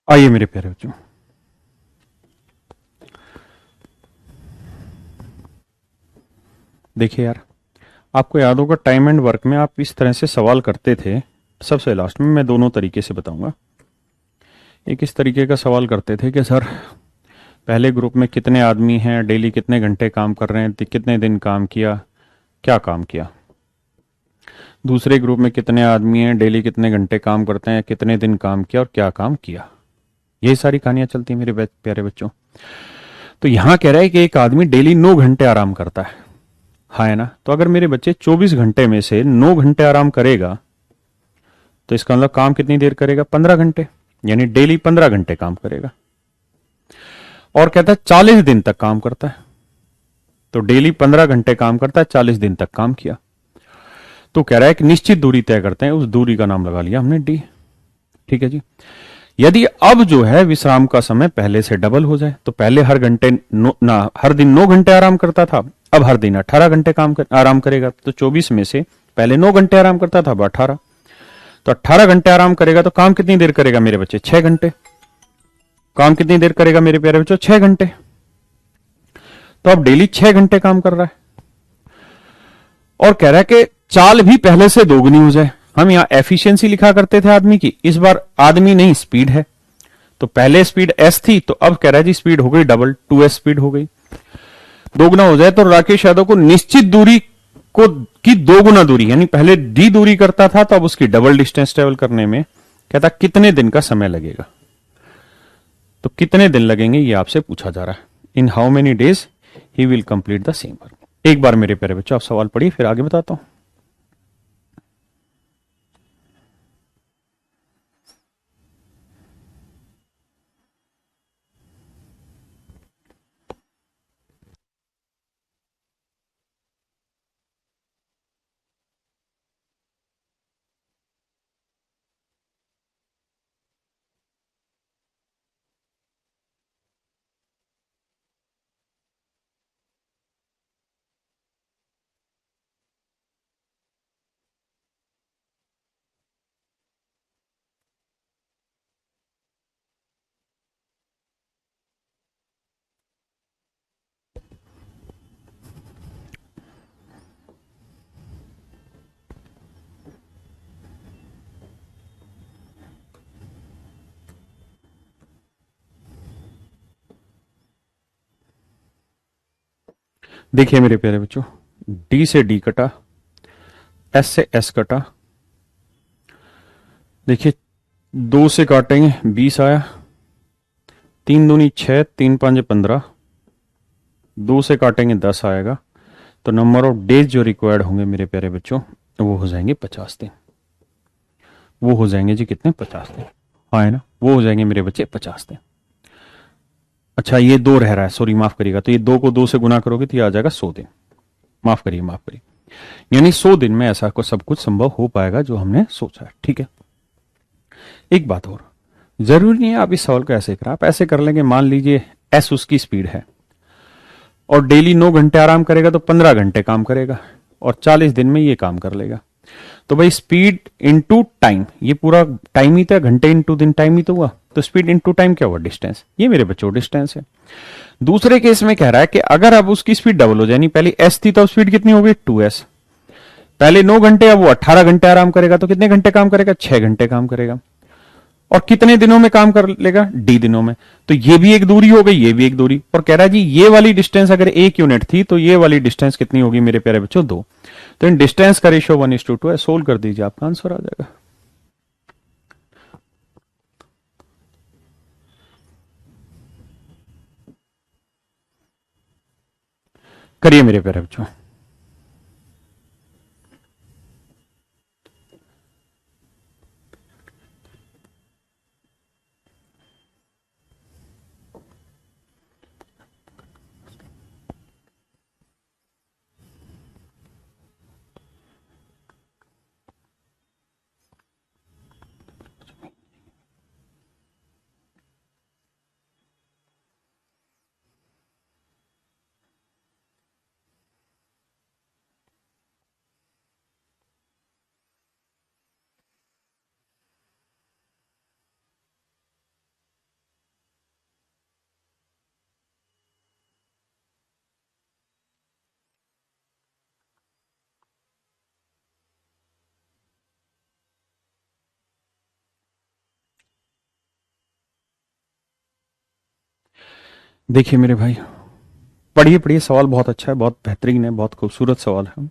आइए मेरे प्यारे बच्चों, देखिए यार, आपको याद होगा टाइम एंड वर्क में आप इस तरह से सवाल करते थे। सबसे लास्ट में मैं दोनों तरीके से बताऊंगा। एक इस तरीके का सवाल करते थे कि सर पहले ग्रुप में कितने आदमी हैं, डेली कितने घंटे काम कर रहे हैं, कितने दिन काम किया, क्या काम किया। दूसरे ग्रुप में कितने आदमी हैं, डेली कितने घंटे काम करते हैं, कितने दिन काम किया और क्या काम किया। ये सारी कहानियां चलती हैं मेरे प्यारे बच्चों। तो यहां कह रहा है कि एक आदमी डेली 9 घंटे आराम करता है। हाँ है ना। तो अगर मेरे बच्चे 24 घंटे में से 9 घंटे आराम करेगा तो इसका मतलब काम कितनी देर करेगा, 15 घंटे, यानी डेली 15 घंटे काम करेगा। और कहता है 40 दिन तक काम करता है, तो डेली 15 घंटे काम करता है, 40 दिन तक काम किया। तो कह रहा है कि निश्चित दूरी तय करते हैं, उस दूरी का नाम लगा लिया हमने डी। ठीक है जी। यदि अब जो है विश्राम का समय पहले से डबल हो जाए, तो पहले हर घंटे हर दिन 9 घंटे आराम करता था, अब हर दिन 18 घंटे आराम करेगा। तो 24 में से पहले 9 घंटे आराम करता था, अब 18। तो 18 घंटे आराम करेगा तो काम कितनी देर करेगा मेरे बच्चे, 6 घंटे। काम कितनी देर करेगा मेरे प्यारे बच्चों, 6 घंटे। तो अब डेली 6 घंटे काम कर रहा है और कह रहा है कि चाल भी पहले से दोगुनी हो जाए। हम यहां एफिशिएंसी लिखा करते थे आदमी की, इस बार आदमी नहीं स्पीड है। तो पहले स्पीड एस थी, तो अब कह रहा है जी स्पीड हो गई डबल, 2s स्पीड हो गई। दोगुना हो जाए तो राकेश यादव को निश्चित दूरी को की दोगुना दूरी, यानी पहले डी दूरी करता था तो अब उसकी डबल डिस्टेंस ट्रेवल करने में कहता कितने दिन का समय लगेगा। तो कितने दिन लगेंगे ये आपसे पूछा जा रहा है। In how many days he will complete the same work. एक बार मेरे प्यारे बच्चों आप सवाल पढ़िए, फिर आगे बताता हूं। देखिए मेरे प्यारे बच्चों, डी से डी कटा, एस से एस कटा। देखिए 2 से काटेंगे 20 आया, 3 दूनी 6, 3 5 15, 2 से काटेंगे 10 आएगा। तो नंबर ऑफ डेज जो रिक्वायर्ड होंगे मेरे प्यारे बच्चों वो हो जाएंगे 50 दिन। वो हो जाएंगे जी कितने? 50 दिन। हाँ है ना, वो हो जाएंगे मेरे बच्चे 50 दिन। अच्छा ये 2 रह रहा है, सॉरी माफ करिएगा, तो ये 2 को 2 से गुना करोगे तो ये आ जाएगा 100 दिन। माफ करिए माफ करिए, यानी 100 दिन में ऐसा को सब कुछ संभव हो पाएगा जो हमने सोचा है। ठीक है, एक बात और, जरूरी नहीं है आप इस सवाल को ऐसे करें, आप ऐसे कर लेंगे। मान लीजिए एस उसकी स्पीड है और डेली 9 घंटे आराम करेगा तो 15 घंटे काम करेगा और 40 दिन में ये काम कर लेगा। तो भाई स्पीड इनटू टाइम, ये पूरा टाइम ही था, घंटे इनटू दिन टाइम ही तो हुआ, तो स्पीड इनटू टाइम क्या हुआ? डिस्टेंस। ये मेरे बच्चों डिस्टेंस है। दूसरे केस में कह रहा है कि अगर अब उसकी स्पीड डबल हो जाए, यानी पहले एस थी तो स्पीड कितनी हो गई? 2s। पहले 9 घंटे, अब वो 18 घंटे आराम करेगा, तो कितने घंटे काम करेगा? 6 घंटे काम करेगा। और कितने दिनों में काम कर लेगा? डी दिनों में। तो ये भी एक दूरी हो गई, ये भी एक दूरी। और कह रहा है जी ये वाली डिस्टेंस अगर 1 यूनिट थी तो ये वाली डिस्टेंस कितनी होगी मेरे प्यारे बच्चों? 2। तो इन डिस्टेंस का रेशियो 1:2 है। सोल्व कर दीजिए, आपका आंसर आ जाएगा। करिए मेरे प्यारे बच्चों। देखिए मेरे भाई, पढ़िए पढ़िए, सवाल बहुत अच्छा है, बहुत बेहतरीन है, बहुत खूबसूरत सवाल है।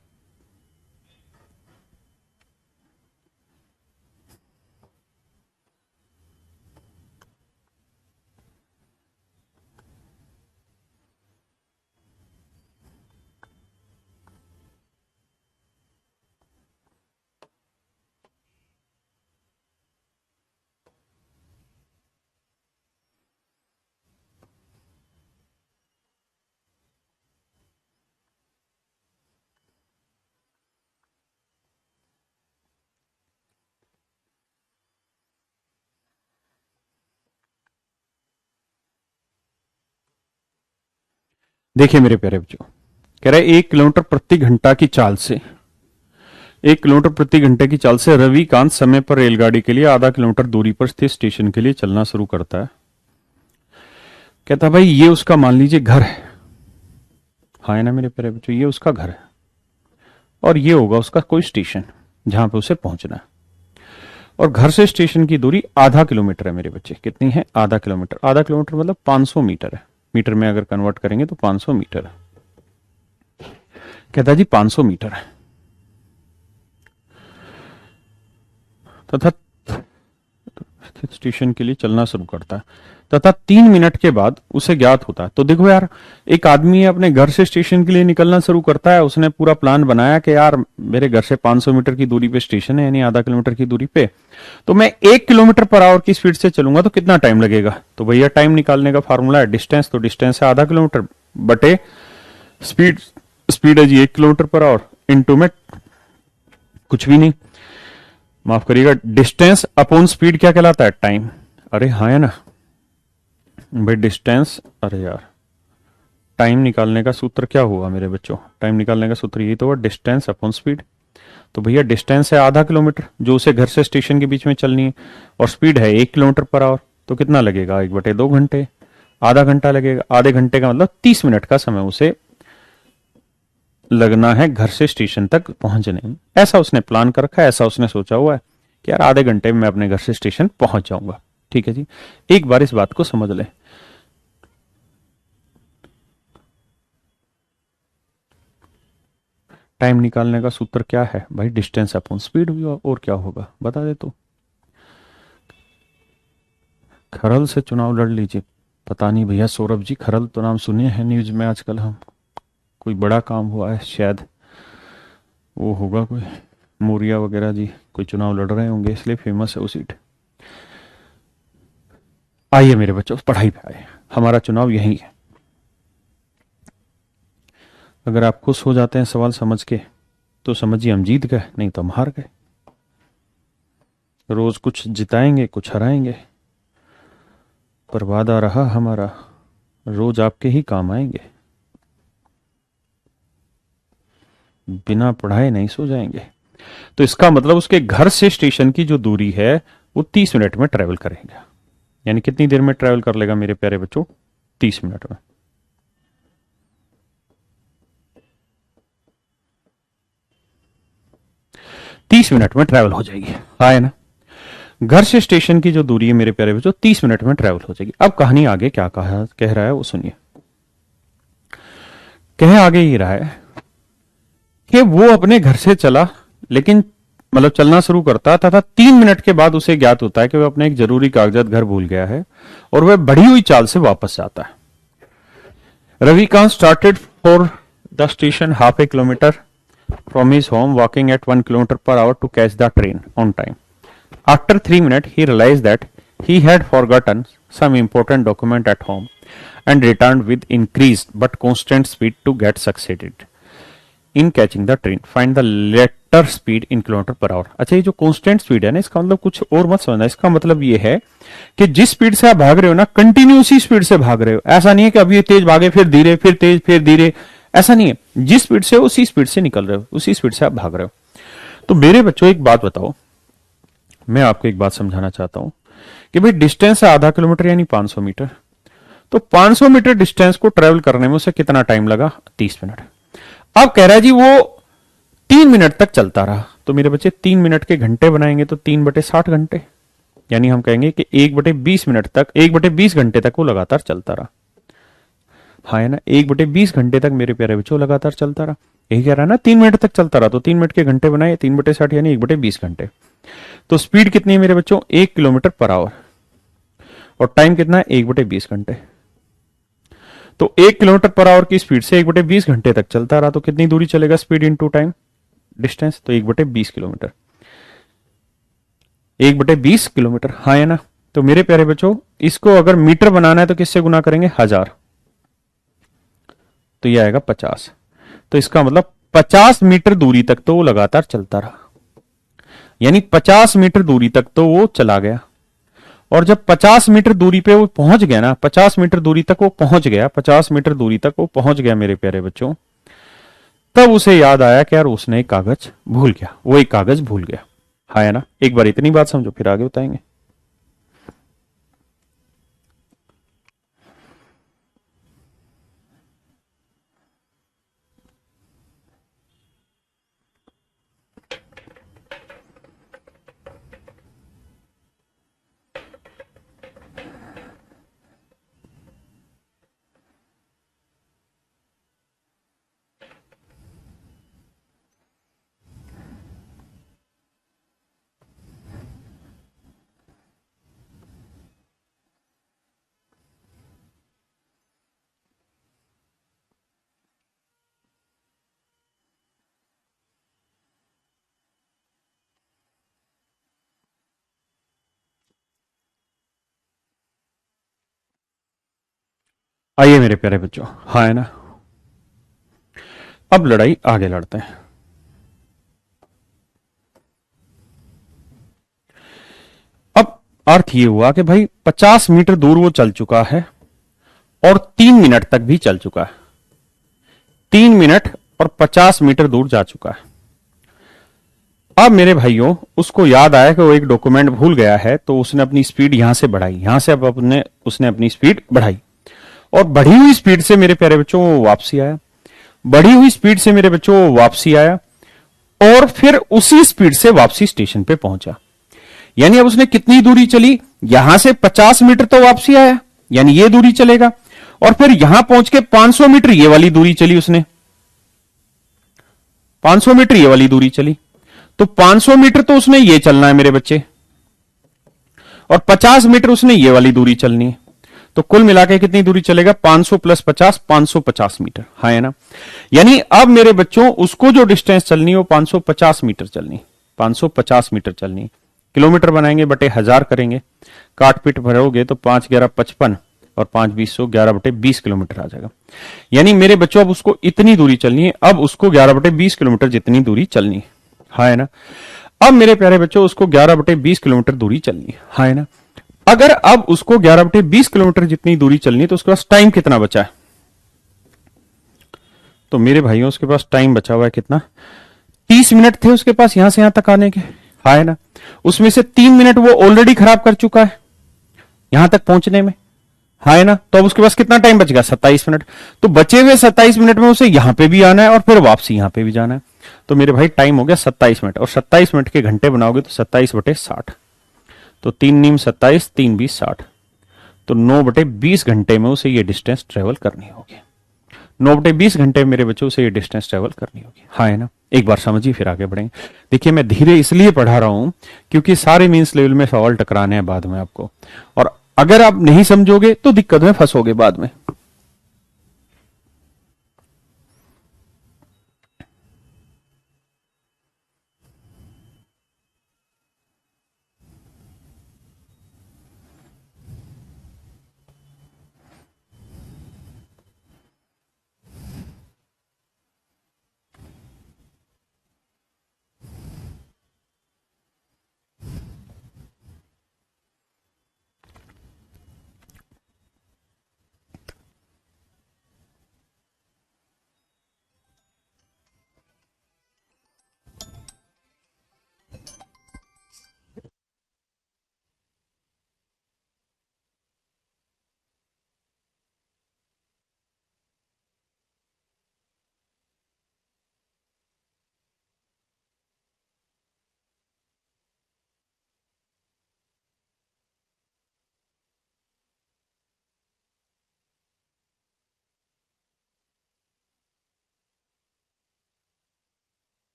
देखिए मेरे प्यारे बच्चों, कह रहे 1 किलोमीटर प्रति घंटा की चाल से, 1 किलोमीटर प्रति घंटे की चाल से रविकांत समय पर रेलगाड़ी के लिए आधा किलोमीटर दूरी पर स्थित स्टेशन के लिए चलना शुरू करता है। कहता भाई ये उसका मान लीजिए घर है। हाँ है ना मेरे प्यारे बच्चों, ये उसका घर है और ये होगा उसका कोई स्टेशन जहां पे उसे पहुंचना है। और घर से स्टेशन की दूरी आधा किलोमीटर है मेरे बच्चे। कितनी है? आधा किलोमीटर। आधा किलोमीटर मतलब 500 मीटर है। मीटर में अगर कन्वर्ट करेंगे तो 500 मीटर है। कहता जी 500 मीटर है तथा स्टेशन के लिए चलना शुरू करता है तथा 3 मिनट के बाद उसे ज्ञात होता है। तो देखो यार, एक आदमी अपने घर से स्टेशन के लिए निकलना शुरू करता है, उसने पूरा प्लान बनाया कि यार मेरे घर से 500 मीटर की दूरी पे स्टेशन है, यानी आधा किलोमीटर की दूरी पे, तो मैं 1 किलोमीटर पर आवर की स्पीड से चलूंगा तो कितना टाइम लगेगा? तो भैया टाइम निकालने का फॉर्मूला है डिस्टेंस, तो डिस्टेंस है आधा किलोमीटर बटे स्पीड। स्पीड है जी 1 किलोमीटर पर आवर, इंटू में कुछ भी नहीं, माफ करिएगा, डिस्टेंस अपॉन स्पीड क्या कहलाता है? टाइम। अरे हाँ है ना भाई, डिस्टेंस, अरे यार टाइम निकालने का सूत्र क्या हुआ मेरे बच्चों? टाइम निकालने का सूत्र यही तो हुआ, डिस्टेंस अपॉन स्पीड। तो भैया डिस्टेंस है आधा किलोमीटर जो उसे घर से स्टेशन के बीच में चलनी है, और स्पीड है 1 किलोमीटर पर आवर, तो कितना लगेगा? 1/2 घंटे। आधा घंटा लगेगा, आधे घंटे का मतलब 30 मिनट का समय उसे लगना है घर से स्टेशन तक पहुंचने में। ऐसा उसने प्लान कर रखा है, ऐसा उसने सोचा हुआ है कि यार आधे घंटे में मैं अपने घर से स्टेशन पहुंच जाऊंगा। ठीक है जी, एक बार इस बात को समझ ले। टाइम निकालने का सूत्र क्या है भाई? डिस्टेंस अपॉन स्पीड भी, और क्या होगा बता दे तो। खरल से चुनाव लड़ लीजिए। पता नहीं भैया सौरभ जी, खरल तो नाम सुने हैं न्यूज में आजकल हम, कोई बड़ा काम हुआ है शायद, वो होगा कोई मौर्या वगैरह जी, कोई चुनाव लड़ रहे होंगे इसलिए फेमस है वो सीट। आइए मेरे बच्चों पढ़ाई पे आए, हमारा चुनाव यही है। अगर आप खुश हो जाते हैं सवाल समझ के तो समझिए हम जीत गए, नहीं तो हम हार गए। रोज कुछ जिताएंगे कुछ हराएंगे, पर वादा रहा हमारा रोज आपके ही काम आएंगे। बिना पढ़ाए नहीं सो जाएंगे। तो इसका मतलब उसके घर से स्टेशन की जो दूरी है वो 30 मिनट में ट्रेवल करेगा। यानी कितनी देर में ट्रेवल कर लेगा मेरे प्यारे बच्चों? 30 मिनट में। तीस मिनट में ट्रेवल हो जाएगी, है ना। घर से स्टेशन की जो दूरी है मेरे प्यारे बच्चों 30 मिनट में ट्रेवल हो जाएगी। अब कहानी आगे क्या कह रहा है वो सुनिए। कह आगे ही रहा है कि वो अपने घर से चला, लेकिन मतलब चलना शुरू करता था 3 मिनट के बाद उसे ज्ञात होता है कि वह अपने एक जरूरी कागजात घर भूल गया है और वह बढ़ी हुई चाल से वापस जाता है। Ravikant started for the station half A kilometre from his home, walking at 1 kilometer per hour to catch the train on time. After 3 minutes, he realized that he had forgotten some important document at home and returned with increased but constant speed to get succeeded in catching the train. Find the later speed in kilometer per hour. अच्छा, ये जो constant speed है ना, इसका मतलब कुछ और मत समझना। इसका मतलब ये है कि जिस स्पीड से आप भाग रहे हो ना, कंटिन्यूसी स्पीड से भाग रहे हो। ऐसा नहीं है कि अभी ये तेज भागे फिर धीरे, फिर तेज फिर धीरे, ऐसा नहीं है। जिस स्पीड से उसी स्पीड से निकल रहे हो, उसी स्पीड से आप भाग रहे हो। तो मेरे बच्चों एक बात बताओ, मैं आपको एक बात समझाना चाहता हूं कि भाई डिस्टेंस है आधा किलोमीटर यानी 500 मीटर। तो 500 मीटर डिस्टेंस को ट्रेवल करने में उसे कितना टाइम लगा? 30 मिनट। अब कह रहा है जी वो 3 मिनट तक चलता रहा। तो मेरे बच्चे 3 मिनट के घंटे बनाएंगे तो 3/60 घंटे, यानी हम कहेंगे कि 1/20 मिनट तक, 1/20 घंटे तक वो लगातार चलता रहा। हाँ है ना, 1/20 घंटे तक मेरे प्यारे बच्चों लगातार चलता रहा। यही कह रहा है ना, 3 मिनट तक चलता रहा। तो 3 मिनट के घंटे बनाए, 3/60 यानी 1/20 घंटे। तो स्पीड कितनी है मेरे बच्चों? 1 किलोमीटर पर आवर। और टाइम कितना है? 1/20 घंटे। तो 1 किलोमीटर पर आवर की स्पीड से 1/20 घंटे तक चलता रहा तो कितनी दूरी चलेगा? स्पीड इंटू टाइम डिस्टेंस, तो 1/20 किलोमीटर। 1/20 किलोमीटर, हाँ है ना। तो मेरे प्यारे बच्चों इसको अगर मीटर बनाना है तो किससे गुना करेंगे? 1000, तो यह आएगा 50। तो इसका मतलब 50 मीटर दूरी तक तो वो लगातार चलता रहा, यानी 50 मीटर दूरी तक तो वो चला गया। और जब 50 मीटर दूरी पे वो पहुंच गया ना, 50 मीटर दूरी तक वो पहुंच गया, 50 मीटर दूरी तक वो पहुंच गया मेरे प्यारे बच्चों, तब उसे याद आया कि यार उसने एक कागज भूल गया, वो एक कागज भूल गया। हाँ है ना। एक बार इतनी बात समझो फिर आगे बताएंगे। आइए मेरे प्यारे बच्चों, हाँ है ना। अब लड़ाई आगे लड़ते हैं। अब अर्थ ये हुआ कि भाई 50 मीटर दूर वो चल चुका है और 3 मिनट तक भी चल चुका है। 3 मिनट और 50 मीटर दूर जा चुका है। अब मेरे भाइयों उसको याद आया कि वो एक डॉक्यूमेंट भूल गया है, तो उसने अपनी स्पीड यहां से बढ़ाई, यहां से अब उसने अपनी स्पीड बढ़ाई और बढ़ी हुई स्पीड से मेरे प्यारे बच्चों वो वापसी आया। बढ़ी हुई स्पीड से मेरे बच्चों वो वापसी आया और फिर उसी स्पीड से वापसी स्टेशन पे पहुंचा। यानी अब उसने कितनी दूरी चली? यहां से 50 मीटर तो वापसी आया, यानी ये दूरी चलेगा, और फिर यहां पहुंच के 500 मीटर ये वाली दूरी चली उसने। 500 मीटर ये वाली दूरी चली, तो 500 मीटर तो उसने ये चलना है मेरे बच्चे, और 50 मीटर उसने ये वाली दूरी चलनी है। तो कुल मिला के कितनी दूरी चलेगा? 500 प्लस 50, 550 मीटर, हाँ है ना। यानी अब मेरे बच्चों उसको जो डिस्टेंस चलनी है वो 550 मीटर चलनी, 550 मीटर चलनी। किलोमीटर बनाएंगे बटे 1000 करेंगे, काट पीट भरोगे तो 5 11 55 और 5 20 11 बटे 20 किलोमीटर आ जाएगा। यानी मेरे बच्चों अब उसको इतनी दूरी चलनी है, अब उसको 11 बटे 20 किलोमीटर जितनी दूरी चलनी है, हाँ है ना। अब मेरे प्यारे बच्चों उसको 11 बटे 20 किलोमीटर दूरी चलनी है, हाँ है ना। अगर अब उसको 11 बटे 20 किलोमीटर जितनी दूरी चलनी है तो उसके पास टाइम कितना बचा है? तो मेरे भाइयों उसके पास टाइम बचा हुआ है कितना? 30 मिनट थे उसके पास यहां से यहां तक आने के, हाँ है ना। उसमें से 3 मिनट वो ऑलरेडी खराब कर चुका है यहां तक पहुंचने में, हाँ है ना। तो अब उसके पास कितना टाइम बच गया? 27 मिनट। तो बचे हुए 27 मिनट में उसे यहां पे भी आना है और फिर वापसी यहां पे भी जाना है। तो मेरे भाई टाइम हो गया 27 मिनट, और 27 मिनट के घंटे बनाओगे तो 27 बटे 60, तो 3 नीम 27, 3 20 60, तो 9 बटे 20 घंटे में उसे ये डिस्टेंस ट्रेवल करनी होगी। 9 बटे 20 घंटे मेरे बच्चों से ये डिस्टेंस ट्रेवल करनी होगी, हाँ है ना। एक बार समझिए फिर आगे बढ़ेंगे। देखिए मैं धीरे इसलिए पढ़ा रहा हूं क्योंकि सारे मीन्स लेवल में सवाल टकराने हैं बाद में आपको, और अगर आप नहीं समझोगे तो दिक्कत में फंसोगे बाद में।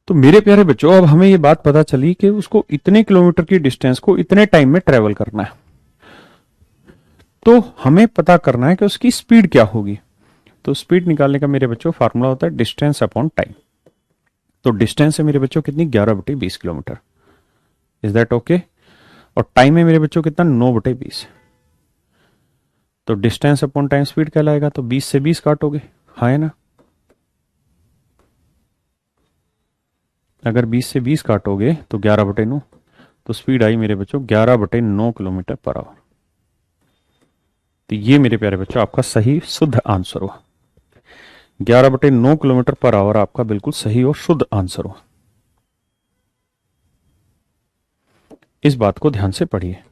तो मेरे प्यारे बच्चों अब हमें ये बात पता चली कि उसको इतने किलोमीटर की डिस्टेंस को इतने टाइम में ट्रेवल करना है, तो हमें पता करना है कि उसकी स्पीड क्या होगी। तो स्पीड निकालने का मेरे बच्चों फार्मूला होता है डिस्टेंस अपॉन टाइम। तो डिस्टेंस है मेरे बच्चों कितनी? 11/20 किलोमीटर। Is that okay? और टाइम है मेरे बच्चों कितना? 9/20। तो डिस्टेंस अपॉन टाइम स्पीड कहलाएगा, तो 20 से 20 काटोगे, हाँ है ना। अगर 20 से 20 काटोगे तो 11/9, तो स्पीड आई मेरे बच्चों 11/9 किलोमीटर पर आवर। तो ये मेरे प्यारे बच्चों आपका सही शुद्ध आंसर हुआ। 11/9 किलोमीटर पर आवर आपका बिल्कुल सही और शुद्ध आंसर हुआ। इस बात को ध्यान से पढ़िए।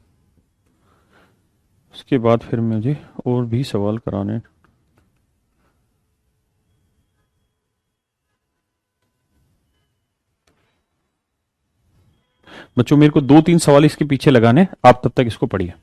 उसके बाद फिर मुझे और भी सवाल कराने। बच्चों मेरे को 2 3 सवाल इसके पीछे लगाने, आप तब तक इसको पढ़िए।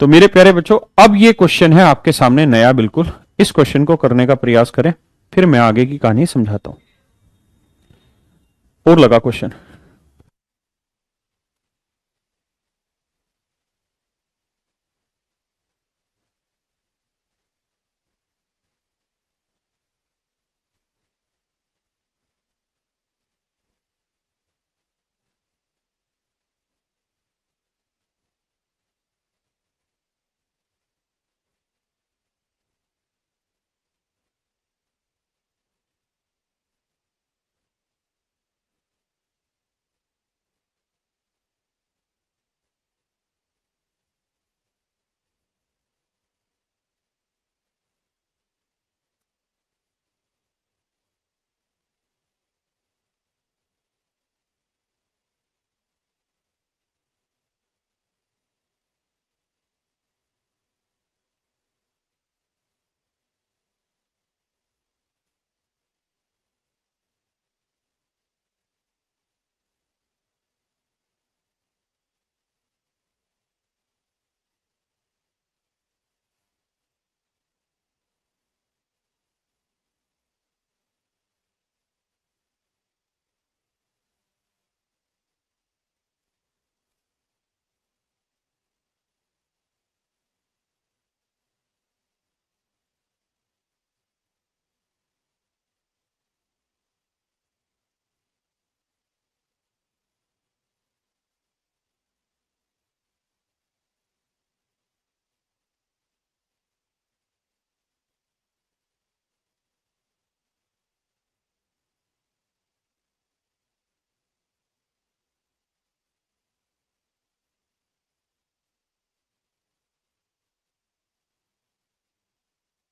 तो मेरे प्यारे बच्चों, अब ये क्वेश्चन है आपके सामने नया बिल्कुल। इस क्वेश्चन को करने का प्रयास करें, फिर मैं आगे की कहानी समझाता हूं। और लगा क्वेश्चन।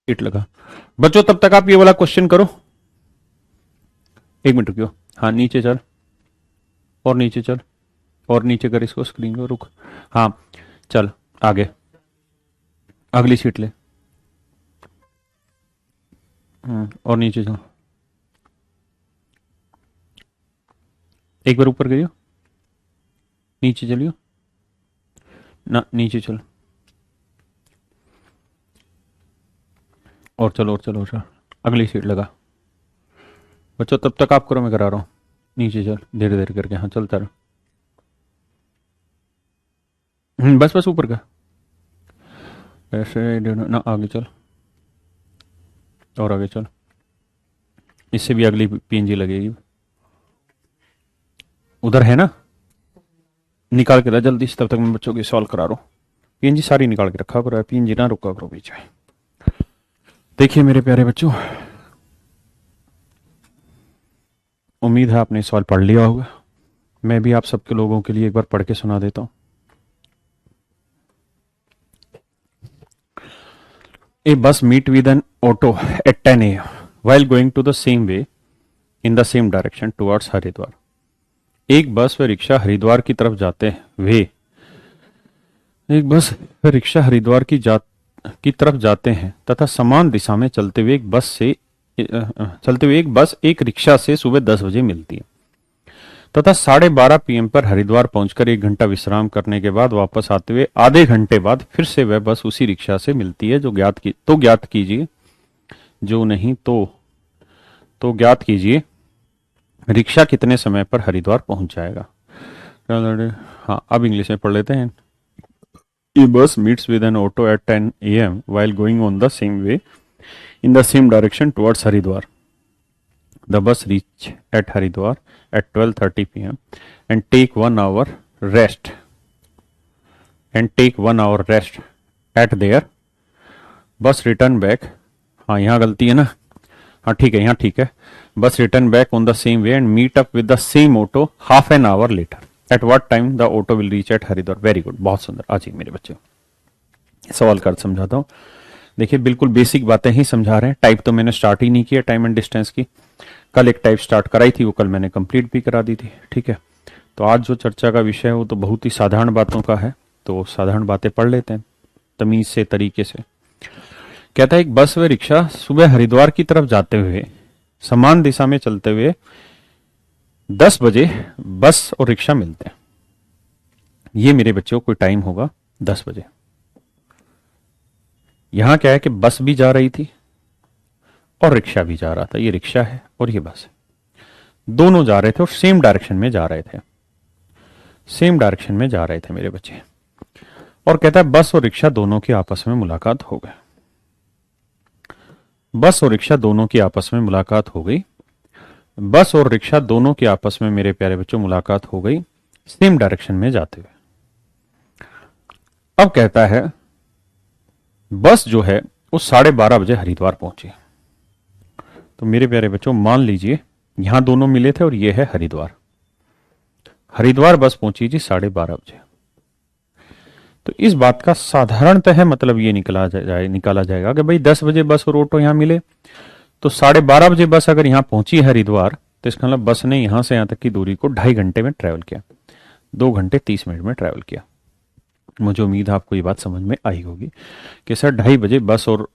हिट लगा बच्चों, तब तक आप ये वाला क्वेश्चन करो। एक मिनट रुकियो। हाँ नीचे चल, और नीचे चल, और नीचे कर इसको, स्क्रीन को रुक। हाँ चल आगे, अगली सीट ले। और नीचे चल, एक बार ऊपर करियो, नीचे चलियो ना, नीचे चल, और चलो और चलो और चलो, अगली सीट लगा। बच्चों तब तक आप करो, मैं करा रहा हूँ। नीचे चल धीरे धीरे करके, हाँ चलता रहो। बस बस ऊपर का, ऐसे ना, आगे चल, और आगे चल। इससे भी अगली पीएनजी लगेगी, उधर है ना, निकाल के ला जल्दी से, तब तक मैं बच्चों की सॉल्व करा रहा हूँ। पीएनजी सारी निकाल के रखा करो, पीएनजी ना रुका करो बीच में। देखिए मेरे प्यारे बच्चों, उम्मीद है आपने सवाल पढ़ लिया होगा। मैं भी आप सबके लोगों के लिए एक बार पढ़ के सुना देता हूं। A bus meet with an auto at 10 AM while going to the same way in the same direction towards Haridwar. एक बस व रिक्शा हरिद्वार की तरफ जाते हैं वे एक बस व रिक्शा हरिद्वार की तरफ जाते हैं तथा समान दिशा में चलते हुए एक बस एक रिक्शा से सुबह 10 बजे मिलती है तथा 12:30 PM पर हरिद्वार पहुंचकर 1 घंटा विश्राम करने के बाद वापस आते हुए आधे घंटे बाद फिर से वह बस उसी रिक्शा से मिलती है। ज्ञात कीजिए, जो नहीं तो ज्ञात कीजिए रिक्शा कितने समय पर हरिद्वार पहुंच जाएगा। हाँ अब इंग्लिश में पढ़ लेते हैं। A bus meets with an auto at 10 AM while going on the same way in the same direction towards Haridwar. The bus reach at Haridwar at 12:30 PM and take 1 hour rest at their bus return back। हाँ यहाँ गलती है ना, हाँ ठीक है, यहाँ ठीक है। Bus return back on the same way and meet up with the same auto half an hour later. At what time the auto will reach at Haridwar. Very good, बहुत सुंदर। आज मेरे बच्चों सवाल कर समझाता हूँ। देखिए बिल्कुल बेसिक बातें ही समझा रहे हैं। टाइप तो मैंने स्टार्ट ही नहीं किया टाइम एंड डिस्टेंस की। कल एक टाइप स्टार्ट कराई थी, वो कल मैंने कंप्लीट भी करा दी थी। ठीक है, तो आज जो चर्चा का विषय है वो तो बहुत ही साधारण बातों का है, तो साधारण बातें पढ़ लेते हैं तमीज से, तरीके से। कहता है एक बस व रिक्शा सुबह हरिद्वार की तरफ जाते हुए समान दिशा में चलते हुए 10 बजे बस और रिक्शा मिलते हैं। ये मेरे बच्चों कोई टाइम होगा 10 बजे। यहां क्या है कि बस भी जा रही थी और रिक्शा भी जा रहा था। ये रिक्शा है और ये बस है, दोनों जा रहे थे और सेम डायरेक्शन में जा रहे थे, सेम डायरेक्शन में जा रहे थे मेरे बच्चे। और कहता है बस और रिक्शा दोनों की आपस में मुलाकात हो गई। बस और रिक्शा दोनों की आपस में मुलाकात हो गई। बस और रिक्शा दोनों की आपस में मेरे प्यारे बच्चों मुलाकात हो गई, सेम डायरेक्शन में जाते हुए। अब कहता है बस जो है वो 12:30 बजे हरिद्वार पहुंची। तो मेरे प्यारे बच्चों मान लीजिए यहां दोनों मिले थे और ये है हरिद्वार। हरिद्वार बस पहुंची जी 12:30 बजे। तो इस बात का साधारणतः मतलब ये निकाला जाएगा कि भाई 10 बजे बस और ऑटो यहां मिले, तो 12:30 बजे बस अगर यहां पहुंची हरिद्वार, तो इसका मतलब बस ने यहां से यहां तक की दूरी को 2.5 घंटे में ट्रेवल किया, 2 घंटे 30 मिनट में ट्रेवल किया। मुझे उम्मीद है आपको ये बात समझ में आई होगी कि सर 2:30 बजे बस और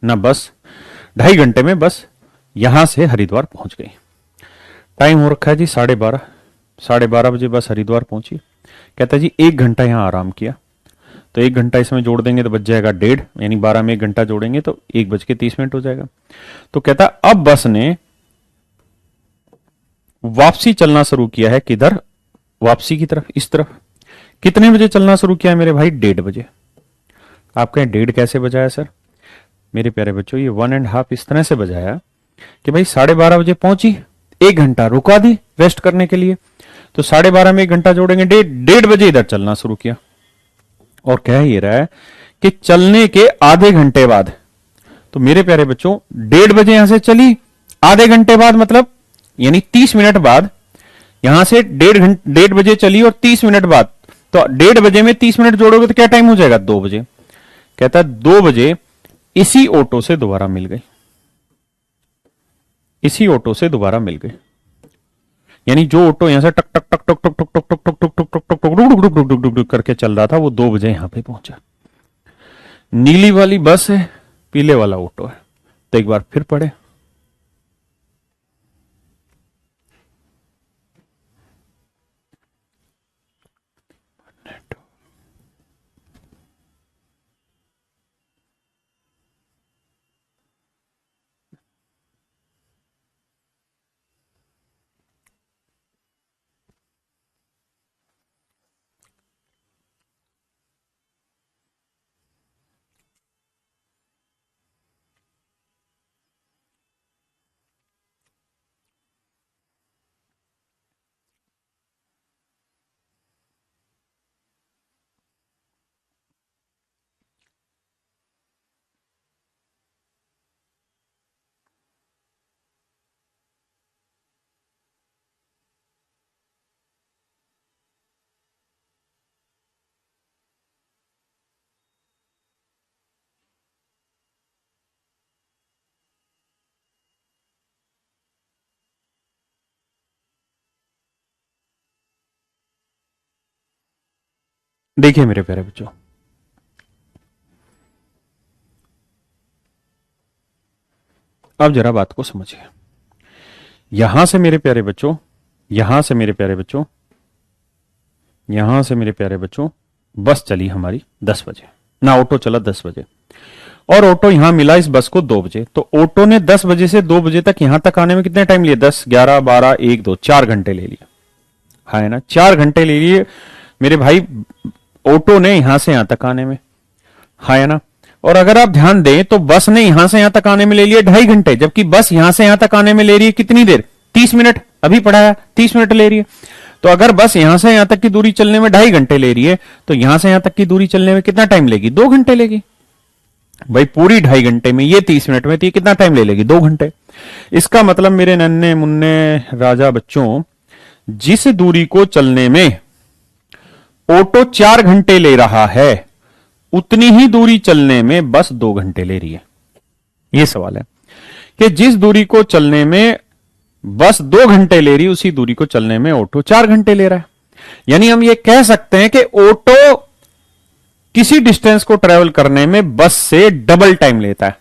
ना बस 2.5 घंटे में बस यहां से हरिद्वार पहुंच गई। टाइम हो रखा है जी 12:30। 12:30 बजे बस हरिद्वार पहुंची। कहता है जी 1 घंटा यहां आराम किया, तो 1 घंटा इसमें जोड़ देंगे तो बच जाएगा 1.5, यानी 12 में 1 घंटा जोड़ेंगे तो 1:30 हो जाएगा। तो कहता अब बस ने वापसी चलना शुरू किया है, किधर? वापसी की तरफ, इस तरफ। कितने बजे चलना शुरू किया है मेरे भाई? 1:30 बजे। आप कहें 1:30 कैसे बजाया सर? मेरे प्यारे बच्चों ये 1.5 इस तरह से बजाया कि भाई 12:30 बजे पहुंची, 1 घंटा रुका दी रेस्ट करने के लिए, तो 12:30 में 1 घंटा जोड़ेंगे, 1:30 बजे इधर चलना शुरू किया। और कह ये रहा है कि चलने के आधे घंटे बाद, तो मेरे प्यारे बच्चों 1:30 बजे यहां से चली, आधे घंटे बाद मतलब यानी 30 मिनट बाद, यहां से 1:30 बजे चली और 30 मिनट बाद, तो 1:30 बजे में 30 मिनट जोड़ोगे तो क्या टाइम हो जाएगा? 2 बजे। कहता है 2 बजे इसी ऑटो से दोबारा मिल गई, इसी ऑटो से दोबारा मिल गई। यानी जो ऑटो यहां से टक टक टक टक टक टक टक टक टक टक टक टक टक टक टक टक करके चल रहा था, वो 2 बजे यहां पे पहुंचा। नीली वाली बस है, पीले वाला ऑटो है। तो एक बार फिर पढ़े। देखिए मेरे प्यारे बच्चों, अब जरा बात को समझिए। यहां से मेरे प्यारे बच्चों, यहां से मेरे प्यारे बच्चों, यहां से मेरे प्यारे बच्चों बस चली हमारी 10 बजे ना, ऑटो चला 10 बजे, और ऑटो यहां मिला इस बस को 2 बजे। तो ऑटो ने 10 बजे से 2 बजे तक यहां तक आने में कितने टाइम लिया? 10, 11, 12, 1, 2, 4 घंटे ले लिया, है ना? 4 घंटे ले लिए मेरे भाई ऑटो ने यहां से यहां तक आने में, है ना? और अगर आप ध्यान दें तो बस ने यहां से यहां तक आने में ले लिया 2.5 घंटे, जबकि बस यहां से यहां तक आने में ले रही है कितनी देर? 30 मिनट। अभी पढ़ाया 30 मिनट ले रही है। तो अगर बस यहां से यहां तक की दूरी चलने में 2.5 घंटे ले रही है, तो यहां से यहां तक की दूरी चलने में कितना टाइम लेगी? 2 घंटे लेगी। भाई पूरी 2.5 घंटे में, ये 30 मिनट में, तो ये कितना टाइम ले लेगी? 2 घंटे। इसका मतलब मेरे नन्हे मुन्ने राजा बच्चों, जिस दूरी को चलने में ऑटो 4 घंटे ले रहा है, उतनी ही दूरी चलने में बस 2 घंटे ले रही है। यह सवाल है कि जिस दूरी को चलने में बस 2 घंटे ले रही, उसी दूरी को चलने में ऑटो 4 घंटे ले रहा है। यानी हम ये कह सकते हैं कि ऑटो किसी डिस्टेंस को ट्रेवल करने में बस से डबल टाइम लेता है।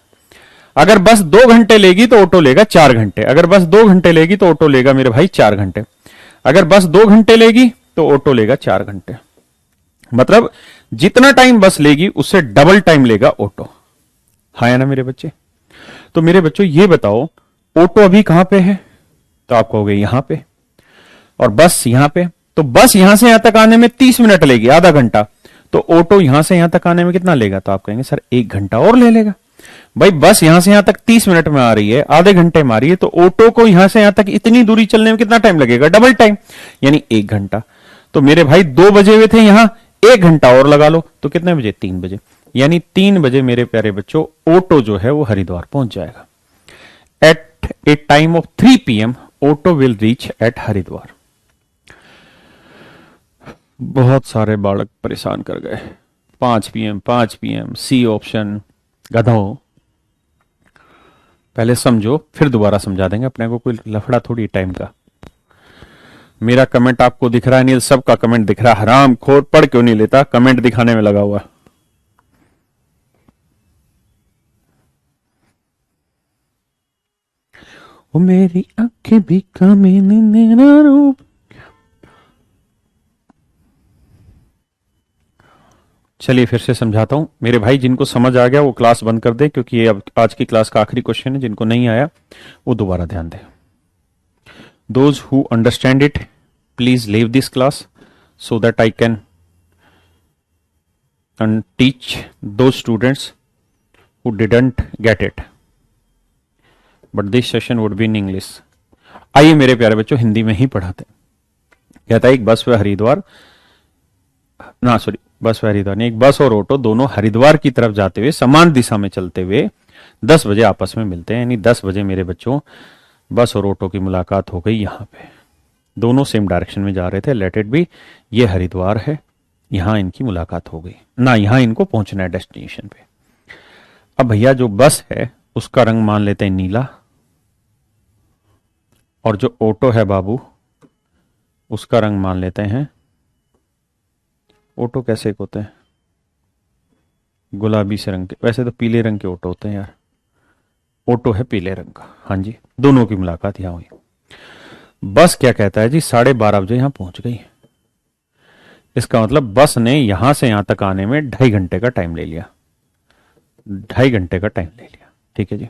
अगर बस 2 घंटे लेगी तो ऑटो लेगा 4 घंटे, अगर बस 2 घंटे लेगी तो ऑटो लेगा मेरे भाई 4 घंटे, अगर बस 2 घंटे लेगी तो ऑटो लेगा 4 घंटे। मतलब जितना टाइम बस लेगी उससे डबल टाइम लेगा ऑटो। हाँ है ना मेरे बच्चे। तो मेरे बच्चों ये बताओ, ऑटो अभी कहां पे है? तो आप कहोगे यहां पे। और बस यहां पे, तो बस यहां से यहां तक आने में 30 मिनट लेगी, आधा घंटा। तो ऑटो यहां से यहां तक आने में कितना लेगा? तो आप कहेंगे सर 1 घंटा और ले लेगा। भाई बस यहां से यहां तक 30 मिनट में आ रही है, आधे घंटे में आ रही है, तो ऑटो को यहां से यहां तक इतनी दूरी चलने में कितना टाइम लगेगा? डबल टाइम, यानी 1 घंटा। तो मेरे भाई 2 बजे हुए थे, यहां 1 घंटा और लगा लो, तो कितने बजे? 3 बजे। यानी 3 बजे मेरे प्यारे बच्चों ऑटो जो है वो हरिद्वार पहुंच जाएगा। At a time of 3 PM auto will reach at Haridwar. बहुत सारे बालक परेशान कर गए। 5 PM, 5 PM, सी ऑप्शन, गधों। पहले समझो फिर दोबारा समझा देंगे, अपने को कोई लफड़ा थोड़ी टाइम का। मेरा कमेंट आपको दिख रहा है? नहीं, सबका कमेंट दिख रहा है। हराम खोर पढ़ क्यों नहीं लेता? कमेंट दिखाने में लगा हुआ। वो मेरी आंखें भी कमीने ना रूप। चलिए फिर से समझाता हूं मेरे भाई, जिनको समझ आ गया वो क्लास बंद कर दे, क्योंकि ये अब आज की क्लास का आखिरी क्वेश्चन है। जिनको नहीं आया वो दोबारा ध्यान दे। Those who understand it please leave this class so that I can teach those students who didn't get it, but this session would be in English. आइए मेरे प्यारे बच्चों, हिंदी में ही पढ़ाते। कहता है एक बस व हरिद्वार, ना सॉरी, बस व हरिद्वार नहीं, एक बस और ऑटो दोनों हरिद्वार की तरफ जाते हुए समान दिशा में चलते हुए 10 बजे आपस में मिलते हैं। यानी 10 बजे मेरे बच्चों बस और ऑटो की मुलाकात हो गई। यहां पे दोनों सेम डायरेक्शन में जा रहे थे, लेट इट बी, ये हरिद्वार है, यहां इनकी मुलाकात हो गई ना, यहां इनको पहुंचना है डेस्टिनेशन पे। अब भैया जो बस है उसका रंग मान लेते हैं नीला, और जो ऑटो है बाबू उसका रंग मान लेते हैं, ऑटो कैसे होते हैं? गुलाबी से रंग के, वैसे तो पीले रंग के ऑटो होते हैं यार। ऑटो है पीले रंग का। हाँ जी, दोनों की मुलाकात यहां हुई। बस क्या कहता है जी? 12:30 बजे यहां पहुंच गई। इसका मतलब बस ने यहां से यहां तक आने में 2.5 घंटे का टाइम ले लिया। 2.5 घंटे का टाइम ले लिया, ठीक है जी।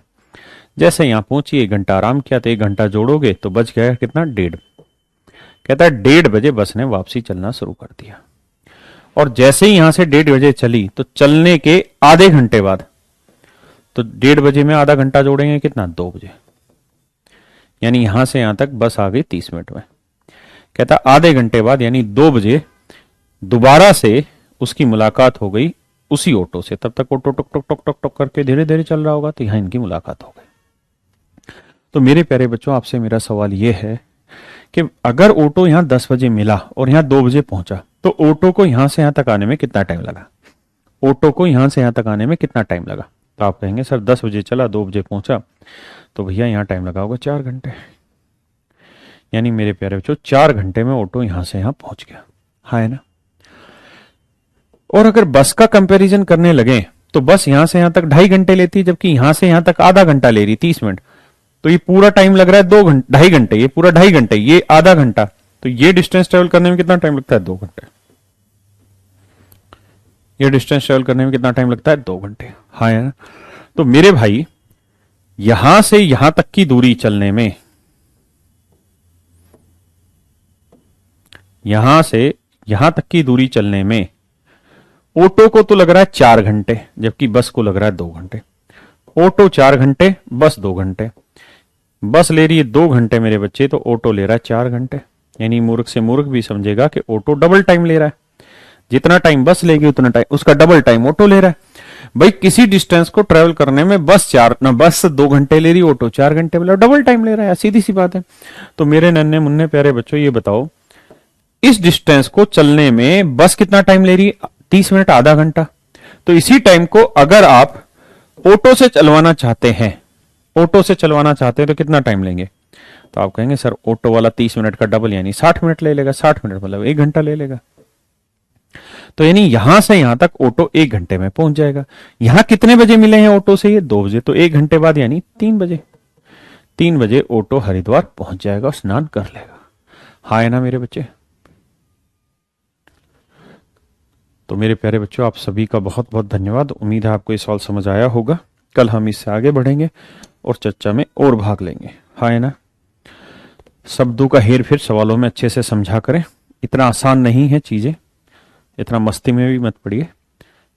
जैसे यहां पहुंची 1 घंटा आराम किया, तो 1 घंटा जोड़ोगे तो बच गया कितना? 1:30। कहता है 1:30 बजे बस ने वापसी चलना शुरू कर दिया। और जैसे ही यहां से 1:30 बजे चली, तो चलने के आधे घंटे बाद, तो 1:30 बजे में आधा घंटा जोड़ेंगे कितना? 2 बजे। यानी यहां से यहां तक बस आ गई 30 मिनट में। कहता आधे घंटे बाद यानी 2 बजे दोबारा से उसकी मुलाकात हो गई उसी ऑटो से। तब तक ऑटो टक टक टक टक टक करके धीरे धीरे चल रहा होगा, तो यहां इनकी मुलाकात हो गई। तो मेरे प्यारे बच्चों, आपसे मेरा सवाल यह है कि अगर ऑटो यहां 10 बजे मिला और यहां 2 बजे पहुंचा, तो ऑटो को यहां से यहां तक आने में कितना टाइम लगा? ऑटो को यहां से यहां तक आने में कितना टाइम लगा? तो आप कहेंगे सर 10 बजे चला, 2 बजे पहुंचा, तो भैया यहां टाइम लगा होगा 4 घंटे। यानी मेरे प्यारे बच्चों 4 घंटे में ऑटो यहां से यहां पहुंच गया। हाँ है ना? और अगर बस का कंपैरिजन करने लगे, तो बस यहां से यहां तक 2.5 घंटे लेती, जबकि यहां से यहां तक आधा घंटा ले रही, 30 मिनट। तो ये पूरा टाइम लग रहा है 2.5 घंटे, ये पूरा 2.5 घंटे, ये आधा घंटा। तो ये डिस्टेंस ट्रेवल करने में कितना टाइम लगता है? 2 घंटे। ये डिस्टेंस ट्रेवल करने में कितना टाइम लगता है? 2 घंटे। हाँ है ना? तो मेरे भाई यहां से यहां तक की दूरी चलने में, यहां से यहां तक की दूरी चलने में ऑटो को तो लग रहा है 4 घंटे, जबकि बस को लग रहा है 2 घंटे। ऑटो 4 घंटे, बस 2 घंटे। बस ले रही है 2 घंटे मेरे बच्चे, तो ऑटो ले रहा है 4 घंटे। यानी मूर्ख से मूर्ख भी समझेगा कि ऑटो डबल टाइम ले रहा है। जितना टाइम बस लेगी उतना टाइम उसका डबल टाइम ऑटो ले रहा है। भाई किसी डिस्टेंस को ट्रेवल करने में बस 2 घंटे ले रही, ऑटो 4 घंटे, मतलब डबल टाइम ले रहा है। सीधी सी बात है। तो मेरे नन्हे मुन्ने प्यारे बच्चों, ये बताओ इस डिस्टेंस को चलने में बस कितना टाइम ले रही? 30 मिनट, आधा घंटा। तो इसी टाइम को अगर आप ऑटो से चलवाना चाहते हैं, ऑटो से चलवाना चाहते हैं तो कितना टाइम लेंगे? तो आप कहेंगे सर ऑटो वाला 30 मिनट का डबल यानी 60 मिनट ले लेगा। 60 मिनट मतलब 1 घंटा ले लेगा। तो यानी यहां से यहां तक ऑटो 1 घंटे में पहुंच जाएगा। यहां कितने बजे मिले हैं ऑटो से? ये 2 बजे। तो 1 घंटे बाद यानी 3 बजे। 3 बजे ऑटो हरिद्वार पहुंच जाएगा और स्नान कर लेगा। हाँ है ना मेरे बच्चे? तो मेरे प्यारे बच्चों, आप सभी का बहुत बहुत धन्यवाद। उम्मीद है आपको ये सवाल समझ आया होगा। कल हम इससे आगे बढ़ेंगे और चर्चा में और भाग लेंगे। हाँ है ना? शब्दों का हेर फेर सवालों में अच्छे से समझा करें। इतना आसान नहीं है चीजें, इतना मस्ती में भी मत पड़िए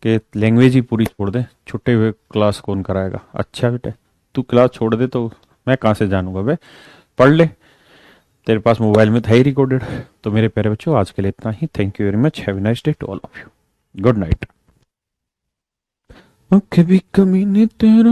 कि लैंग्वेज ही पूरी छोड़ दे। छुट्टे हुए क्लास कौन कराएगा? अच्छा बेटा, तू क्लास छोड़ दे तो मैं कहाँ से जानूंगा बे? पढ़ ले, तेरे पास मोबाइल में था ही रिकॉर्डेड। तो मेरे प्यारे बच्चों, आज के लिए इतना ही। Thank you very much. Have a nice day to all of you. Good night. कभी कमी ने तेरा